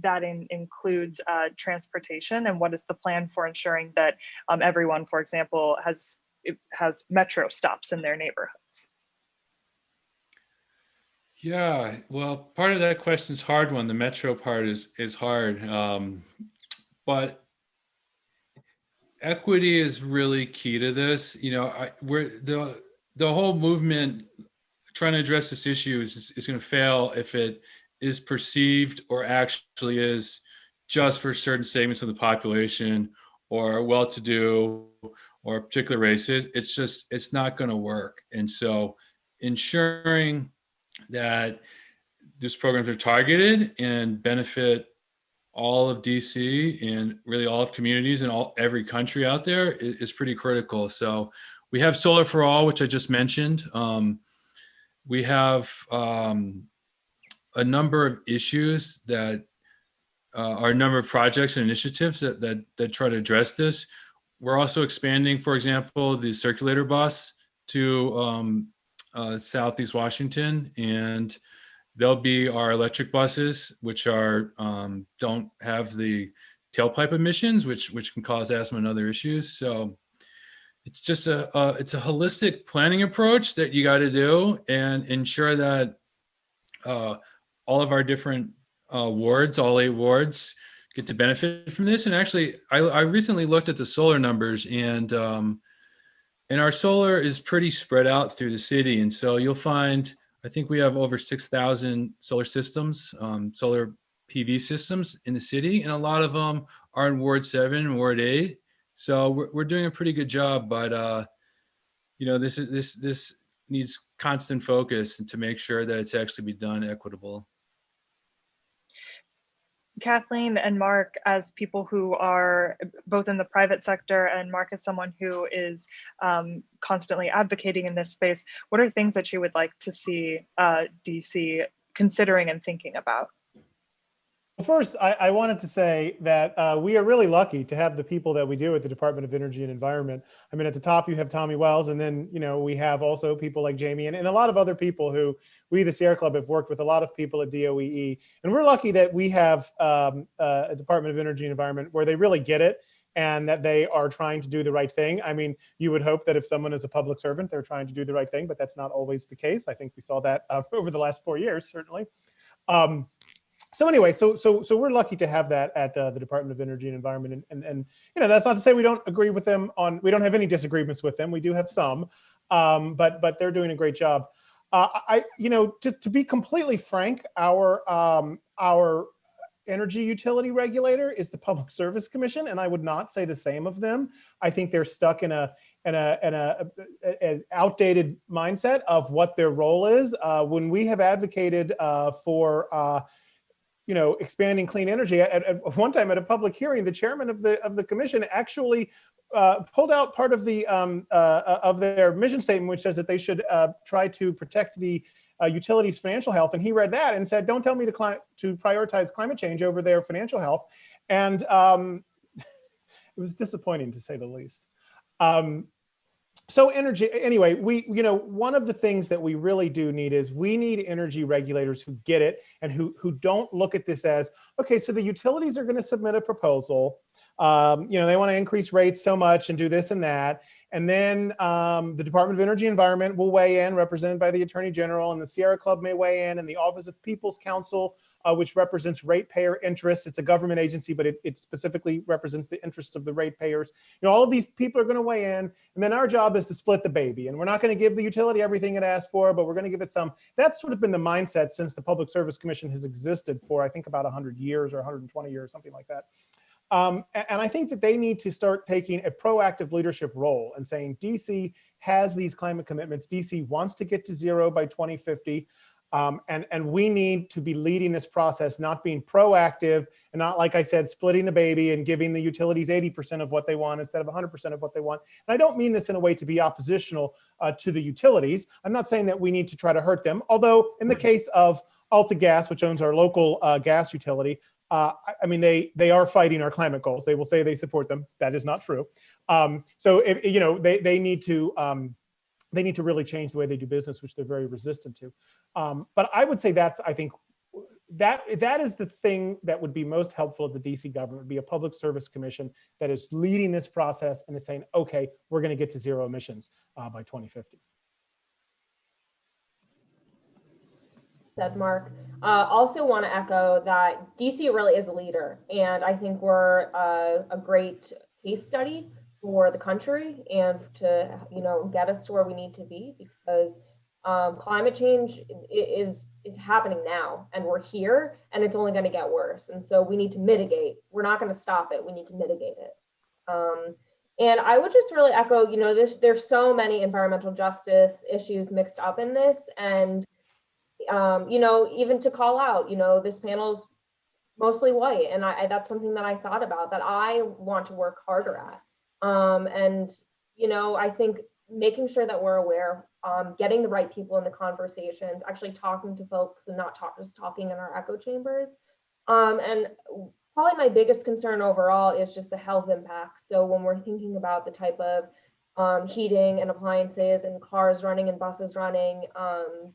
that includes transportation, and what is the plan for ensuring that everyone, for example, has metro stops in their neighborhoods. Yeah, well, part of that question is a hard one. The metro part is hard, but equity is really key to this. You know, we're the whole movement trying to address this issue is going to fail if it is perceived or actually is just for certain segments of the population or well-to-do or particular races. It's not going to work. And so ensuring that these programs are targeted and benefit all of DC and really all of communities and every country out there is pretty critical. So we have Solar for All, which I just mentioned. We have a number of issues that are a number of projects and initiatives that try to address this. We're also expanding, for example, the circulator bus to Southeast Washington, and they'll be our electric buses, which are don't have the tailpipe emissions, which can cause asthma and other issues. So it's just it's a holistic planning approach that you got to do and ensure that all of our different wards, all 8 wards, get to benefit from this. And actually, I recently looked at the solar numbers, and our solar is pretty spread out through the city. And so you'll find, I think we have over 6,000 solar systems, solar PV systems in the city, and a lot of them are in Ward 7 and Ward 8. So we're doing a pretty good job, but you know, this needs constant focus and to make sure that it's actually be done equitable. Kathleen and Mark, as people who are both in the private sector, and Mark as someone who is constantly advocating in this space, what are things that you would like to see DC considering and thinking about? First, I wanted to say that we are really lucky to have the people that we do at the Department of Energy and Environment. I mean, at the top, you have Tommy Wells, and then, you know, we have also people like Jaime and a lot of other people who we, the Sierra Club, have worked with a lot of people at DOEE. And we're lucky that we have a Department of Energy and Environment where they really get it and that they are trying to do the right thing. I mean, you would hope that if someone is a public servant, they're trying to do the right thing, but that's not always the case. I think we saw that over the last 4 years, certainly. So anyway, so we're lucky to have that at the Department of Energy and Environment, and you know, that's not to say we don't agree with them on. We don't have any disagreements with them. We do have some, but they're doing a great job. You know, to be completely frank, our energy utility regulator is the Public Service Commission, and I would not say the same of them. I think they're stuck in an outdated mindset of what their role is. When we have advocated for you know, expanding clean energy. At one time at a public hearing, the chairman of the commission actually pulled out part of their mission statement, which says that they should try to protect the utilities' financial health. And he read that and said, "Don't tell me to prioritize climate change over their financial health." And it was disappointing, to say the least. So energy, anyway, you know, one of the things that we really do need is we need energy regulators who get it and who don't look at this as, okay, so the utilities are going to submit a proposal. You know, they want to increase rates so much and do this and that. And then the Department of Energy and Environment will weigh in, represented by the Attorney General, and the Sierra Club may weigh in, and the Office of People's Counsel, which represents ratepayer interests. It's a government agency, but it specifically represents the interests of the ratepayers. You know, all of these people are going to weigh in, and then our job is to split the baby. And we're not going to give the utility everything it asked for, but we're going to give it some. That's sort of been the mindset since the Public Service Commission has existed for, I think, about 100 years or 120 years, something like that. And I think that they need to start taking a proactive leadership role and saying DC has these climate commitments. DC wants to get to zero by 2050. And we need to be leading this process, not being proactive and not, like I said, splitting the baby and giving the utilities 80% of what they want instead of 100% of what they want. And I don't mean this in a way to be oppositional to the utilities. I'm not saying that we need to try to hurt them. Although in the case of Alta Gas, which owns our local gas utility, I mean, they are fighting our climate goals. They will say they support them. That is not true. So if, you know, they need to really change the way they do business, which they're very resistant to. But I would say that's, I think, that is the thing that would be most helpful to the DC government, would be a public service commission that is leading this process and is saying, okay, we're going to get to zero emissions by 2050. Said Mark. Also want to echo that DC really is a leader, and I think we're a great case study for the country and to, you know, get us to where we need to be, because climate change is happening now, and we're here, and it's only going to get worse. And so we need to mitigate. We're not going to stop it. We need to mitigate it. And I would just really echo, you know, there's so many environmental justice issues mixed up in this, and you know, even to call out, you know, this panel's mostly white, and that's something that I thought about, that I want to work harder at. And, you know, I think making sure that we're aware, getting the right people in the conversations, actually talking to folks and not just talking in our echo chambers. And probably my biggest concern overall is just the health impact. So when we're thinking about the type of heating and appliances and cars running and buses running,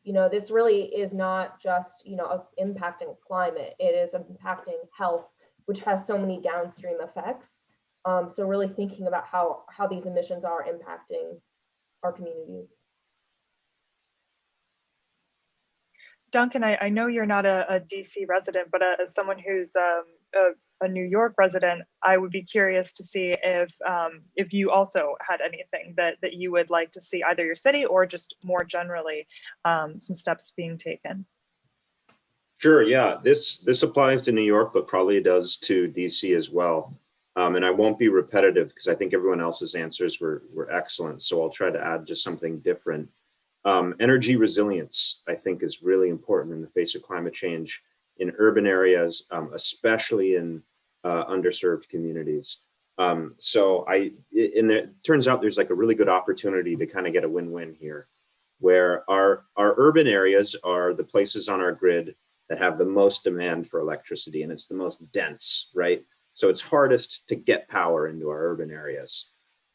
you know, this really is not just, you know, impacting climate, it is impacting health, which has so many downstream effects. So really thinking about how these emissions are impacting our communities. Duncan, I know you're not a DC resident, but as someone who's a New York resident, I would be curious to see if you also had anything that you would like to see, either your city or just more generally, some steps being taken. Sure, yeah, this applies to New York, but probably does to DC as well. And I won't be repetitive because I think everyone else's answers were excellent. So I'll try to add just something different. Energy resilience, I think, is really important in the face of climate change in urban areas, especially in underserved communities. So it turns out there's like a really good opportunity to kind of get a win-win here, where our urban areas are the places on our grid that have the most demand for electricity, and it's the most dense, right? So it's hardest to get power into our urban areas.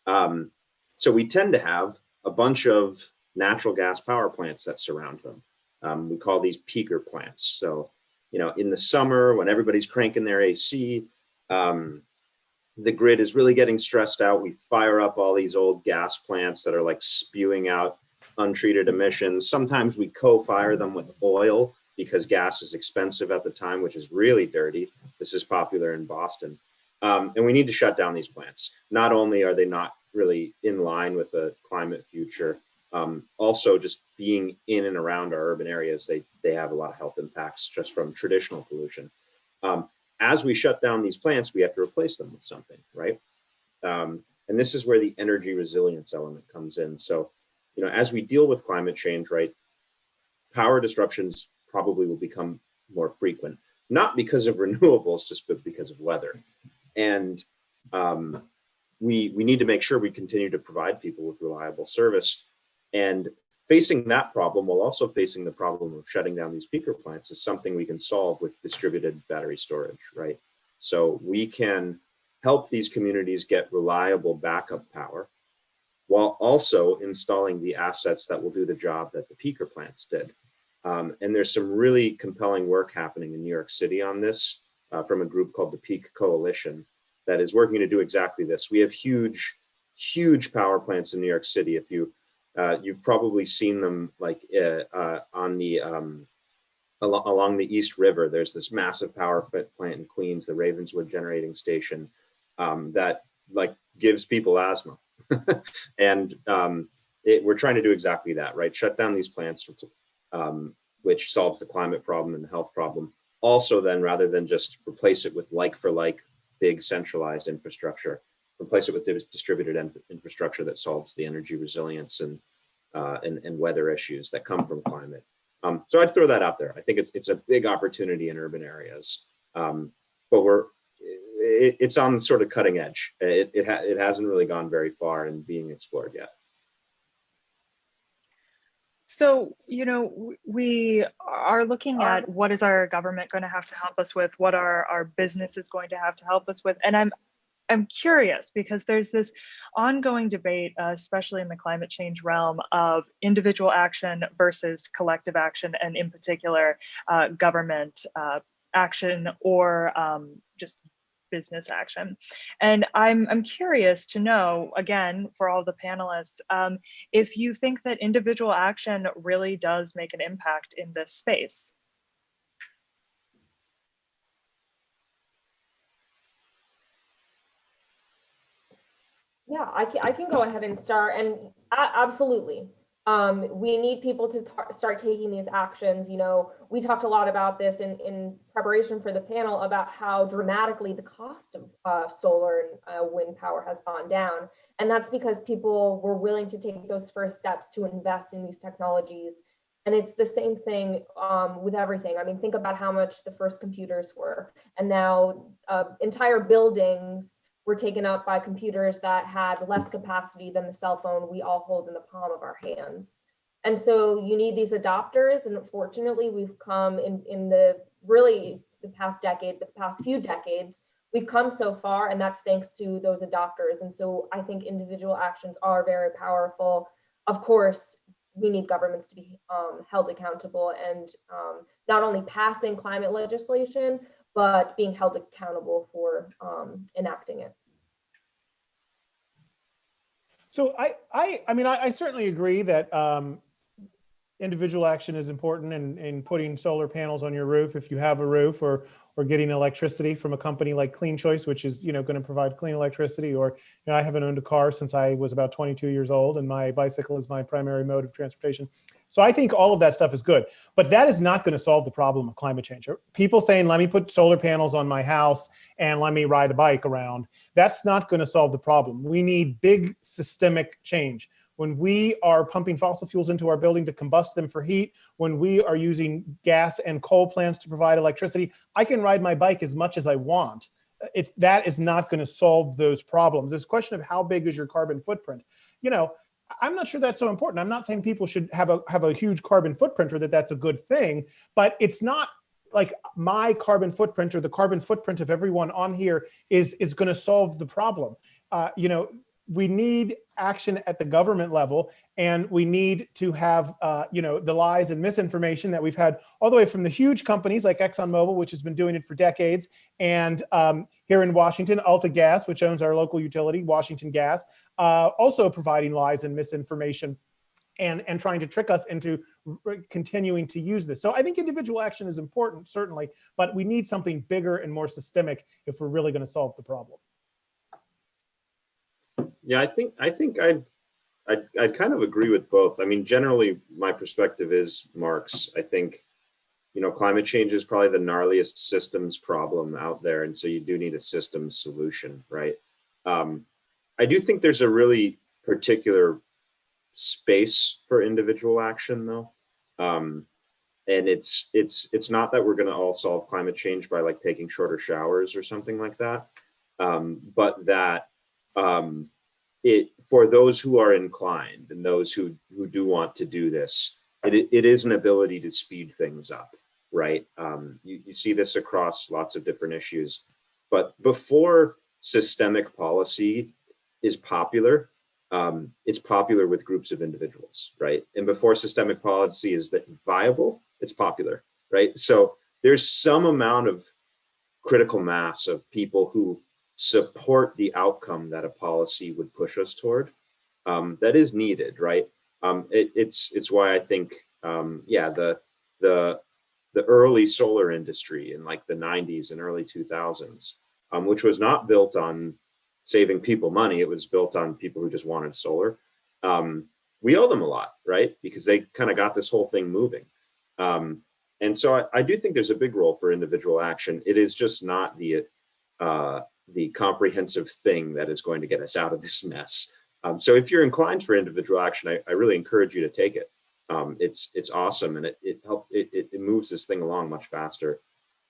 So we tend to have a bunch of natural gas power plants that surround them. We call these peaker plants. So, you know, in the summer when everybody's cranking their AC, the grid is really getting stressed out. We fire up all these old gas plants that are like spewing out untreated emissions. Sometimes we co-fire them with oil because gas is expensive at the time, which is really dirty. This is popular in Boston. And we need to shut down these plants. Not only are they not really in line with a climate future, also just being in and around our urban areas, they have a lot of health impacts just from traditional pollution. As we shut down these plants, we have to replace them with something, right? And this is where the energy resilience element comes in. So, you know, as we deal with climate change, right, power disruptions probably will become more frequent, not because of renewables, just because of weather. And we need to make sure we continue to provide people with reliable service. And facing that problem while also facing the problem of shutting down these peaker plants is something we can solve with distributed battery storage, right? So we can help these communities get reliable backup power while also installing the assets that will do the job that the peaker plants did. And there's some really compelling work happening in New York City on this from a group called the Peak Coalition that is working to do exactly this. We have huge, huge power plants in New York City. If you've probably seen them, like on the along the East River. There's this massive power plant in Queens, the Ravenswood Generating Station, that like gives people asthma, and we're trying to do exactly that, right? Shut down these plants, which solves the climate problem and the health problem. Also, then rather than just replace it with like for like big centralized infrastructure, replace it with distributed infrastructure that solves the energy resilience and weather issues that come from climate. So I'd throw that out there. I think it's a big opportunity in urban areas, but it's on sort of cutting edge. It hasn't really gone very far in being explored yet. So, we are looking at what is our government going to have to help us with, what are our businesses going to have to help us with, and I'm curious because there's this ongoing debate, especially in the climate change realm, of individual action versus collective action, and in particular, government action or just business action. And I'm curious to know, again, for all the panelists, if you think that individual action really does make an impact in this space. Yeah, I can go ahead and start, and absolutely. We need people to start taking these actions. We talked a lot about this in preparation for the panel about how dramatically the cost of solar and wind power has gone down. And that's because people were willing to take those first steps to invest in these technologies. And it's the same thing with everything. I mean, think about how much the first computers were, and now entire buildings were taken up by computers that had less capacity than the cell phone we all hold in the palm of our hands. And so you need these adopters. And fortunately, we've come in the past decade, the past few decades, we've come so far, and that's thanks to those adopters. And so I think individual actions are very powerful. Of course, we need governments to be held accountable and not only passing climate legislation, but being held accountable for enacting it. So I certainly agree that individual action is important in putting solar panels on your roof if you have a roof, or getting electricity from a company like CleanChoice, which is going to provide clean electricity. Or I haven't owned a car since I was about 22 years old, and my bicycle is my primary mode of transportation. So I think all of that stuff is good, but that is not going to solve the problem of climate change. People saying, let me put solar panels on my house and let me ride a bike around, that's not going to solve the problem. We need big systemic change. When we are pumping fossil fuels into our building to combust them for heat, when we are using gas and coal plants to provide electricity, I can ride my bike as much as I want. That is not going to solve those problems. This question of how big is your carbon footprint, I'm not sure that's so important. I'm not saying people should have a huge carbon footprint or that's a good thing, but it's not like my carbon footprint or the carbon footprint of everyone on here is going to solve the problem. We need action at the government level, and we need to have the lies and misinformation that we've had all the way from the huge companies like ExxonMobil, which has been doing it for decades, and here in Washington, Alta Gas, which owns our local utility, Washington Gas, also providing lies and misinformation and trying to trick us into continuing to use this. So I think individual action is important, certainly, but we need something bigger and more systemic if we're really going to solve the problem. Yeah, I think I'd kind of agree with both. I mean, generally, my perspective is Mark's. I think, climate change is probably the gnarliest systems problem out there, and so you do need a systems solution, right? I do think there's a really particular space for individual action, though, and it's not that we're going to all solve climate change by like taking shorter showers or something like that, but that for those who are inclined and those who do want to do this, it is an ability to speed things up, right? You see this across lots of different issues, but before systemic policy is popular, it's popular with groups of individuals, right? And before systemic policy is viable, it's popular, right? So there's some amount of critical mass of people who support the outcome that a policy would push us toward. That is needed, right? It's why I think, the early solar industry in like the 90s and early 2000s, which was not built on saving people money, it was built on people who just wanted solar. We owe them a lot, right? Because they kind of got this whole thing moving. And so I do think there's a big role for individual action. It is just not the the comprehensive thing that is going to get us out of this mess. So if you're inclined for individual action, I really encourage you to take it. It's awesome, and it moves this thing along much faster.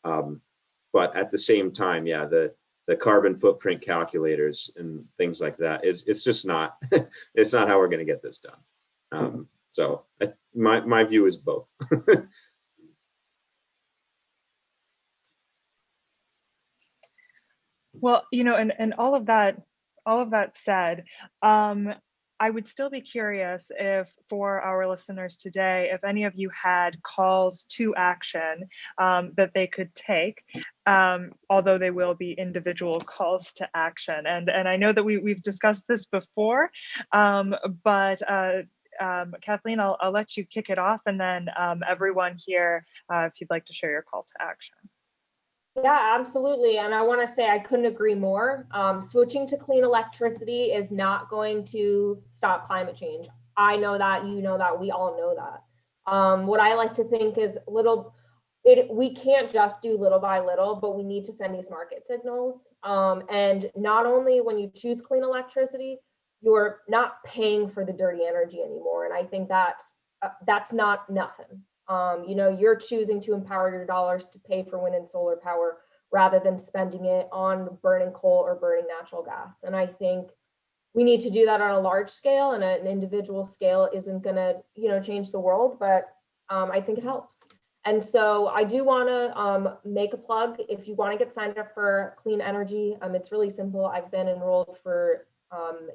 But at the same time, yeah, the carbon footprint calculators and things like that, it's just not it's not how we're going to get this done. So my view is both. Well, and all of that said, I would still be curious if, for our listeners today, if any of you had calls to action that they could take, although they will be individual calls to action. And I know that we've discussed this before, but Kathleen, I'll let you kick it off, and then everyone here, if you'd like to share your call to action. Yeah, absolutely. And I want to say I couldn't agree more. Switching to clean electricity is not going to stop climate change. I know that, you know that, we all know that. What I like to think is we can't just do little by little, but we need to send these market signals. And not only when you choose clean electricity, you're not paying for the dirty energy anymore. And I think that's not nothing. You're choosing to empower your dollars to pay for wind and solar power rather than spending it on burning coal or burning natural gas. And I think we need to do that on a large scale, and an individual scale isn't going to, change the world, but I think it helps. And so I do want to make a plug. If you want to get signed up for clean energy, it's really simple. I've been enrolled for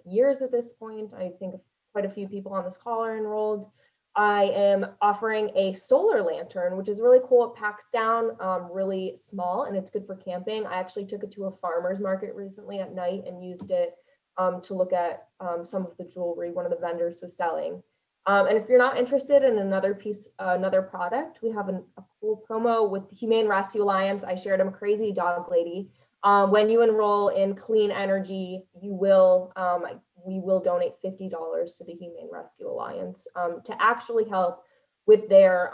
years at this point. I think quite a few people on this call are enrolled. I am offering a solar lantern, which is really cool. It packs down really small, and it's good for camping. I actually took it to a farmer's market recently at night and used it to look at some of the jewelry one of the vendors was selling. And if you're not interested in another product, we have a cool promo with the Humane Rescue Alliance. I shared, I'm a crazy dog lady. When you enroll in clean energy, we will donate $50 to the Humane Rescue Alliance to actually help with their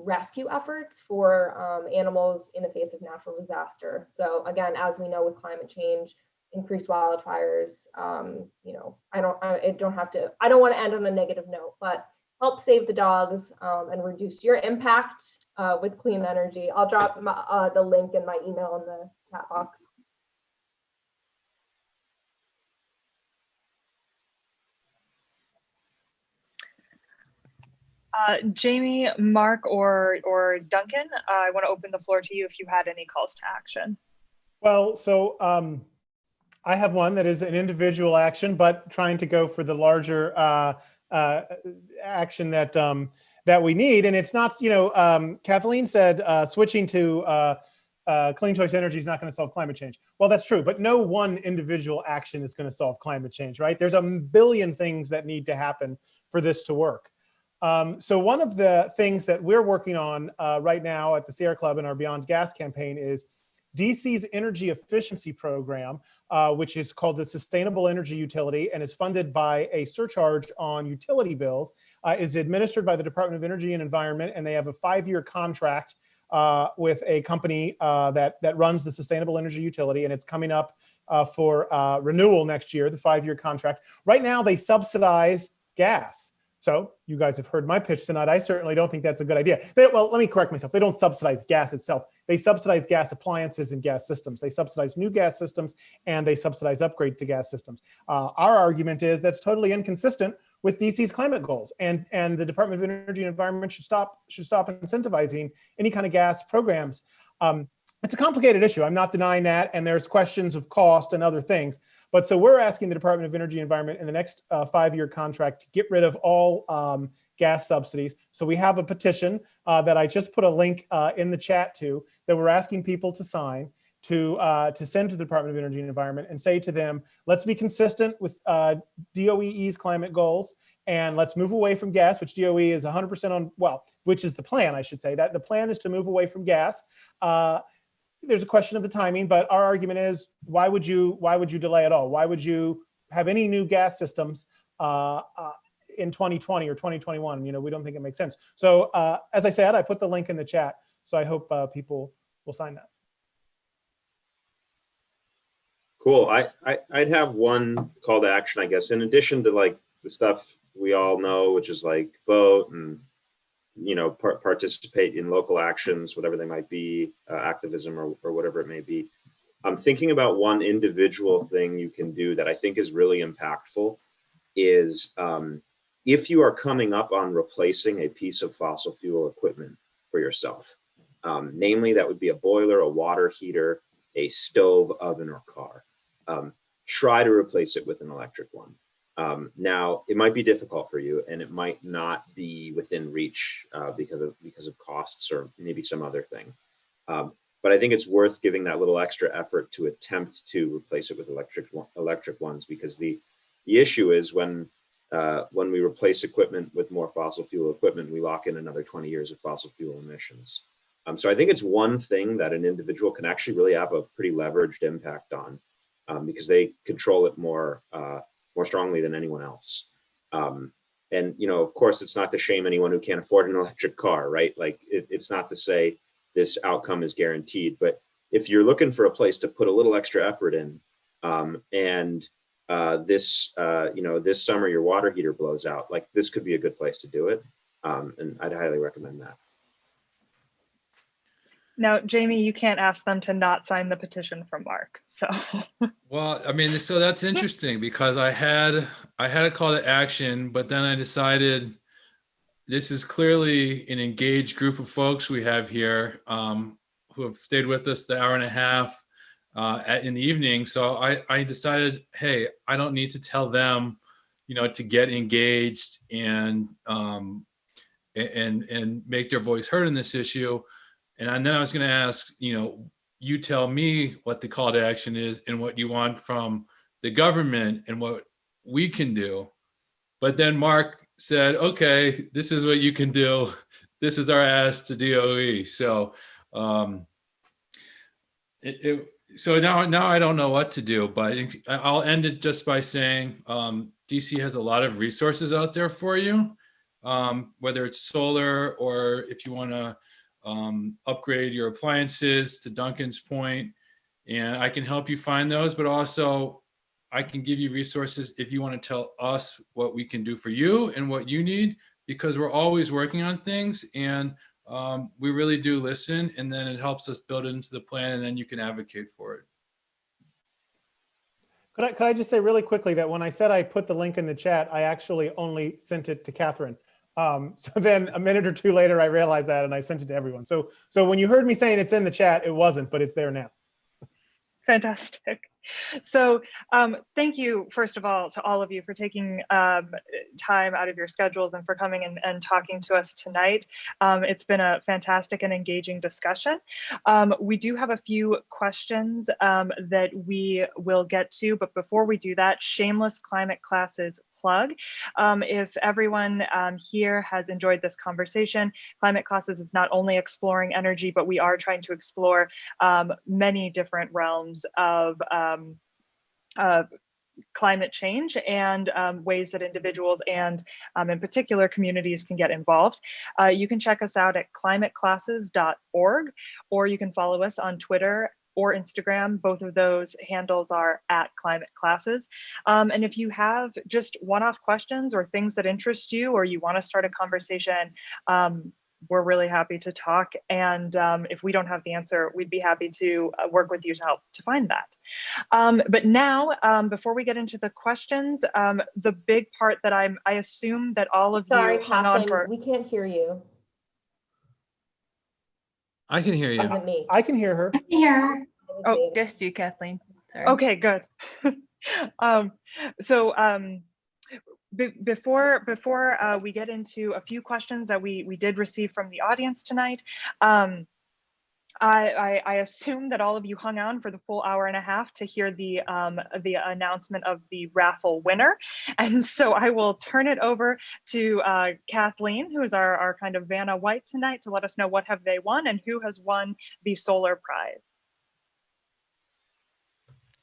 rescue efforts for animals in the face of natural disaster. So again, as we know, with climate change, increased wildfires, I don't want to end on a negative note, but help save the dogs and reduce your impact with clean energy. I'll drop the link in my email in the chat box. Jaime, Mark, or Duncan, I want to open the floor to you if you had any calls to action. Well, so I have one that is an individual action, but trying to go for the larger action that we need. And it's not, Kathleen said switching to CleanChoice energy is not going to solve climate change. Well, that's true, but no one individual action is going to solve climate change, right? There's a billion things that need to happen for this to work. So one of the things that we're working on right now at the Sierra Club in our Beyond Gas campaign is DC's Energy Efficiency Program, which is called the Sustainable Energy Utility and is funded by a surcharge on utility bills, is administered by the Department of Energy and Environment, and they have a 5-year contract with a company that runs the Sustainable Energy Utility, and it's coming up for renewal next year, the 5-year contract. Right now, they subsidize gas. So you guys have heard my pitch tonight. I certainly don't think that's a good idea. Well, let me correct myself. They don't subsidize gas itself. They subsidize gas appliances and gas systems. They subsidize new gas systems, and they subsidize upgrade to gas systems. Our argument is that's totally inconsistent with DC's climate goals, and the Department of Energy and Environment should stop incentivizing any kind of gas programs. It's a complicated issue. I'm not denying that, and there's questions of cost and other things. But so we're asking the Department of Energy and Environment in the next 5-year contract to get rid of all gas subsidies. So we have a petition that I just put a link in the chat to that we're asking people to sign to send to the Department of Energy and Environment and say to them, let's be consistent with DOE's climate goals, and let's move away from gas, which DOE is 100% on, well, which is the plan, I should say. That the plan is to move away from gas. There's a question of the timing, but our argument is, why would you delay at all? Why would you have any new gas systems in 2020 or 2021? We don't think it makes sense. So as I said, I put the link in the chat. So I hope people will sign that. Cool. I'd have one call to action, I guess, in addition to like the stuff we all know, which is like vote and, you know, participate in local actions, whatever they might be, activism or whatever it may be. I'm thinking about one individual thing you can do that I think is really impactful is if you are coming up on replacing a piece of fossil fuel equipment for yourself, namely that would be a boiler, a water heater, a stove, oven, or car. Try to replace it with an electric one. Now, it might be difficult for you, and it might not be within reach because of costs or maybe some other thing. But I think it's worth giving that little extra effort to attempt to replace it with electric ones, because the issue is when we replace equipment with more fossil fuel equipment, we lock in another 20 years of fossil fuel emissions. So I think it's one thing that an individual can actually really have a pretty leveraged impact on, because they control it more strongly than anyone else. And, you know, of course, it's not to shame anyone who can't afford an electric car, right? Like it's not to say this outcome is guaranteed, but if you're looking for a place to put a little extra effort in, and this summer your water heater blows out, like this could be a good place to do it. And I'd highly recommend that. Now, Jaime, you can't ask them to not sign the petition from Mark. So, Well, I mean, so that's interesting because I had a call to action, but then I decided this is clearly an engaged group of folks we have here who have stayed with us the hour and a half in the evening. So I decided, hey, I don't need to tell them, you know, to get engaged and make their voice heard in this issue. And then I was going to ask, you know, you tell me what the call to action is and what you want from the government and what we can do. But then Mark said, okay, this is what you can do. This is our ask to DOE. So, so now I don't know what to do, but I'll end it just by saying DC has a lot of resources out there for you, whether it's solar or if you want to upgrade your appliances, to Duncan's point, and I can help you find those, but also I can give you resources if you want to tell us what we can do for you and what you need, because we're always working on things and we really do listen, and then it helps us build it into the plan, and then you can advocate for it. Could I just say really quickly that when I said I put the link in the chat, I actually only sent it to Catherine. So then a minute or two later, I realized that and I sent it to everyone. So when you heard me saying it's in the chat, it wasn't, but it's there now. fantastic. So thank you, first of all, to all of you for taking time out of your schedules and for coming and talking to us tonight. It's been a fantastic and engaging discussion. We do have a few questions that we will get to, but before we do that, shameless climate classes plug. If everyone here has enjoyed this conversation, Climate Classes is not only exploring energy, but we are trying to explore many different realms of climate change and ways that individuals and in particular communities can get involved. You can check us out at climateclasses.org, or you can follow us on Twitter or Instagram. Both of those handles are at Climate Classes. And if you have just one-off questions or things that interest you, or you want to start a conversation, we're really happy to talk. And if we don't have the answer, we'd be happy to work with you to help to find that. But now, before we get into the questions, the big part that I assume that all of you hung on for. We can't hear you. I can hear you. Is it me? I can hear her. Yeah. Oh, Just you, Kathleen. Sorry. okay, good. Before we get into a few questions that we did receive from the audience tonight, I assume that all of you hung on for the full hour and a half to hear the announcement of the raffle winner. And so I will turn it over to Kathleen, who is our kind of Vanna White tonight, to let us know what have they won and who has won the solar prize.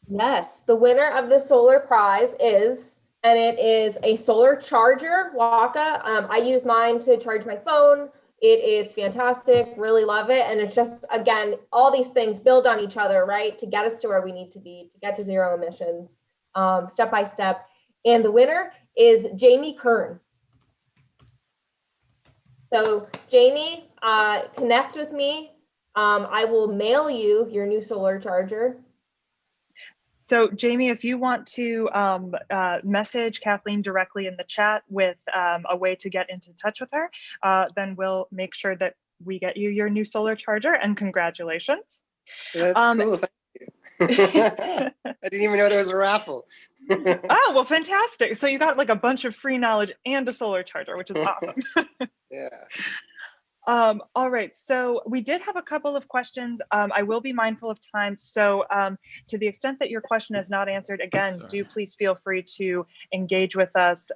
Yes, the winner of the solar prize is, and it is a solar charger, Waka. I use mine to charge my phone, It is fantastic, really love it. And it's just, again, all these things build on each other, right? To get us to where we need to be, to get to zero emissions, step by step. And the winner is Jaime Kern. So Jaime, connect with me. I will mail you your new solar charger. So Jaime, if you want to message Kathleen directly in the chat with a way to get into touch with her, then we'll make sure that we get you your new solar charger, and congratulations. That's cool, thank you. I didn't even know there was a raffle. Oh, well, fantastic. So you got like a bunch of free knowledge and a solar charger, which is awesome. Yeah. All right, so we did have a couple of questions. I will be mindful of time. So to the extent that your question is not answered, again, do please feel free to engage with us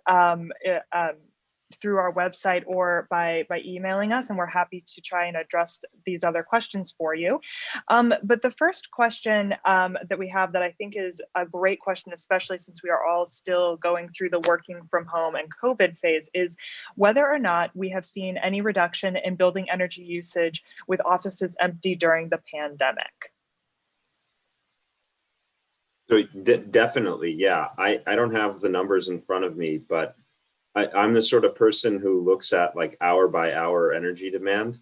through our website or by emailing us, and we're happy to try and address these other questions for you. But the first question that we have that I think is a great question, especially since we are all still going through the working from home and COVID phase, is whether or not we have seen any reduction in building energy usage with offices empty during the pandemic. So definitely, yeah. I don't have the numbers in front of me, but I'm the sort of person who looks at like hour by hour energy demand,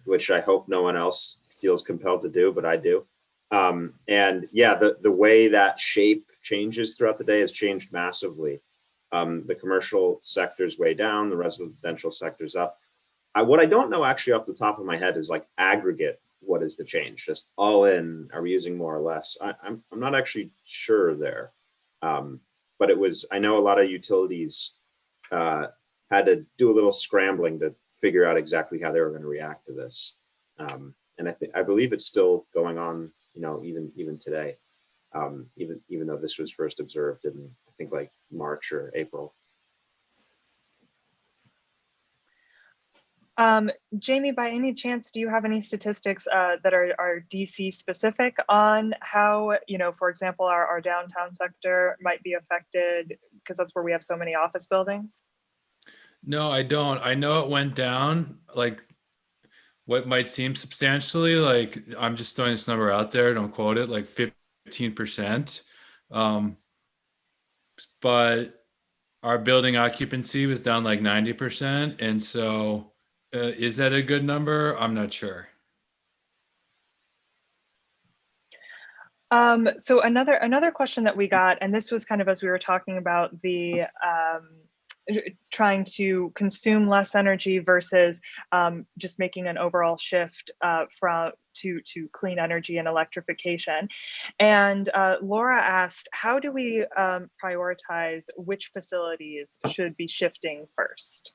which I hope no one else feels compelled to do, but I do. And yeah, the way that shape changes throughout the day has changed massively. The commercial sector's way down, the residential sector's up. What I don't know actually off the top of my head is like aggregate, what is the change? Just all in, are we using more or less? I'm not actually sure there. But it was, I know a lot of utilities had to do a little scrambling to figure out exactly how they were going to react to this. And I believe it's still going on, you know, even today, even though this was first observed in, I think, like March or April. Jaime, by any chance, do you have any statistics that are DC specific on how, you know, for example, our downtown sector might be affected, because that's where we have so many office buildings? No, I don't. I know it went down like what might seem substantially, like I'm just throwing this number out there, don't quote it, like 15%. But our building occupancy was down like 90%. And so is that a good number? I'm not sure. So another question that we got, and this was kind of as we were talking about the trying to consume less energy versus just making an overall shift to clean energy and electrification. And Laura asked, how do we prioritize which facilities should be shifting first?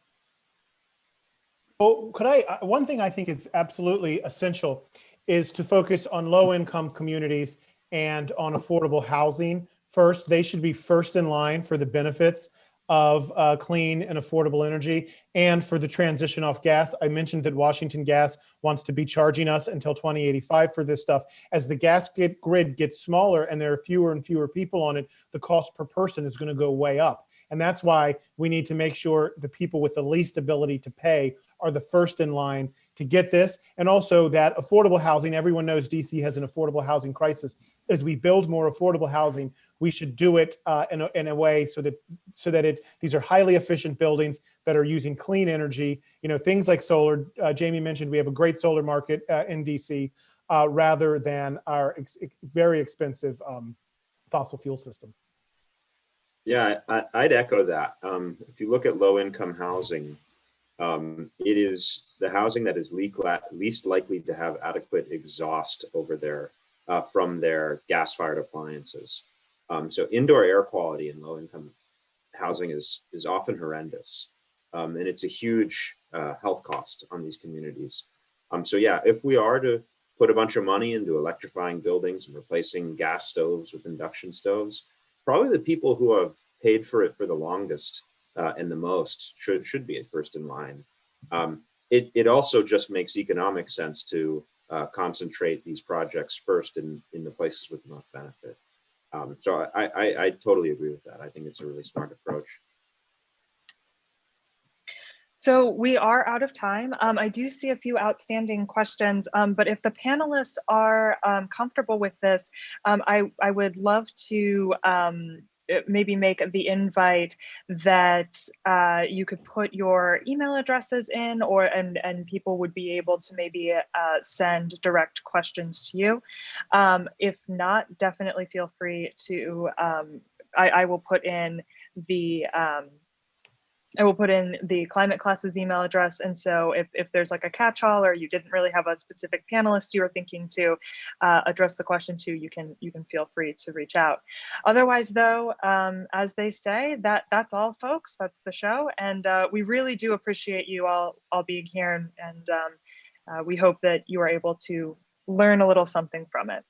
Well, one thing I think is absolutely essential is to focus on low-income communities and on affordable housing first. They should be first in line for the benefits of clean and affordable energy and for the transition off gas. I mentioned that Washington Gas wants to be charging us until 2085 for this stuff. As the gas grid gets smaller and there are fewer and fewer people on it, the cost per person is going to go way up. And that's why we need to make sure the people with the least ability to pay are the first in line to get this. And also that affordable housing, everyone knows DC has an affordable housing crisis. As we build more affordable housing, we should do it in a way so that these are highly efficient buildings that are using clean energy. You know, things like solar. Jaime mentioned we have a great solar market in DC rather than our very expensive fossil fuel system. Yeah, I'd echo that. If you look at low-income housing, it is the housing that is least likely to have adequate exhaust over their from their gas-fired appliances. So indoor air quality in low-income housing is often horrendous, and it's a huge health cost on these communities. So yeah, if we are to put a bunch of money into electrifying buildings and replacing gas stoves with induction stoves, probably the people who have paid for it for the longest and the most should be at first in line. It also just makes economic sense to concentrate these projects first in the places with the most benefit. So I totally agree with that. I think it's a really smart approach. So we are out of time. I do see a few outstanding questions, but if the panelists are comfortable with this, I would love to maybe make the invite that you could put your email addresses in, or and people would be able to maybe send direct questions to you. If not, definitely feel free to, I will put in the climate class's email address. And so if there's like a catch-all, or you didn't really have a specific panelist you were thinking to address the question to, you can feel free to reach out. Otherwise though, as they say, that's all folks, that's the show. And we really do appreciate you all being here, and we hope that you are able to learn a little something from it.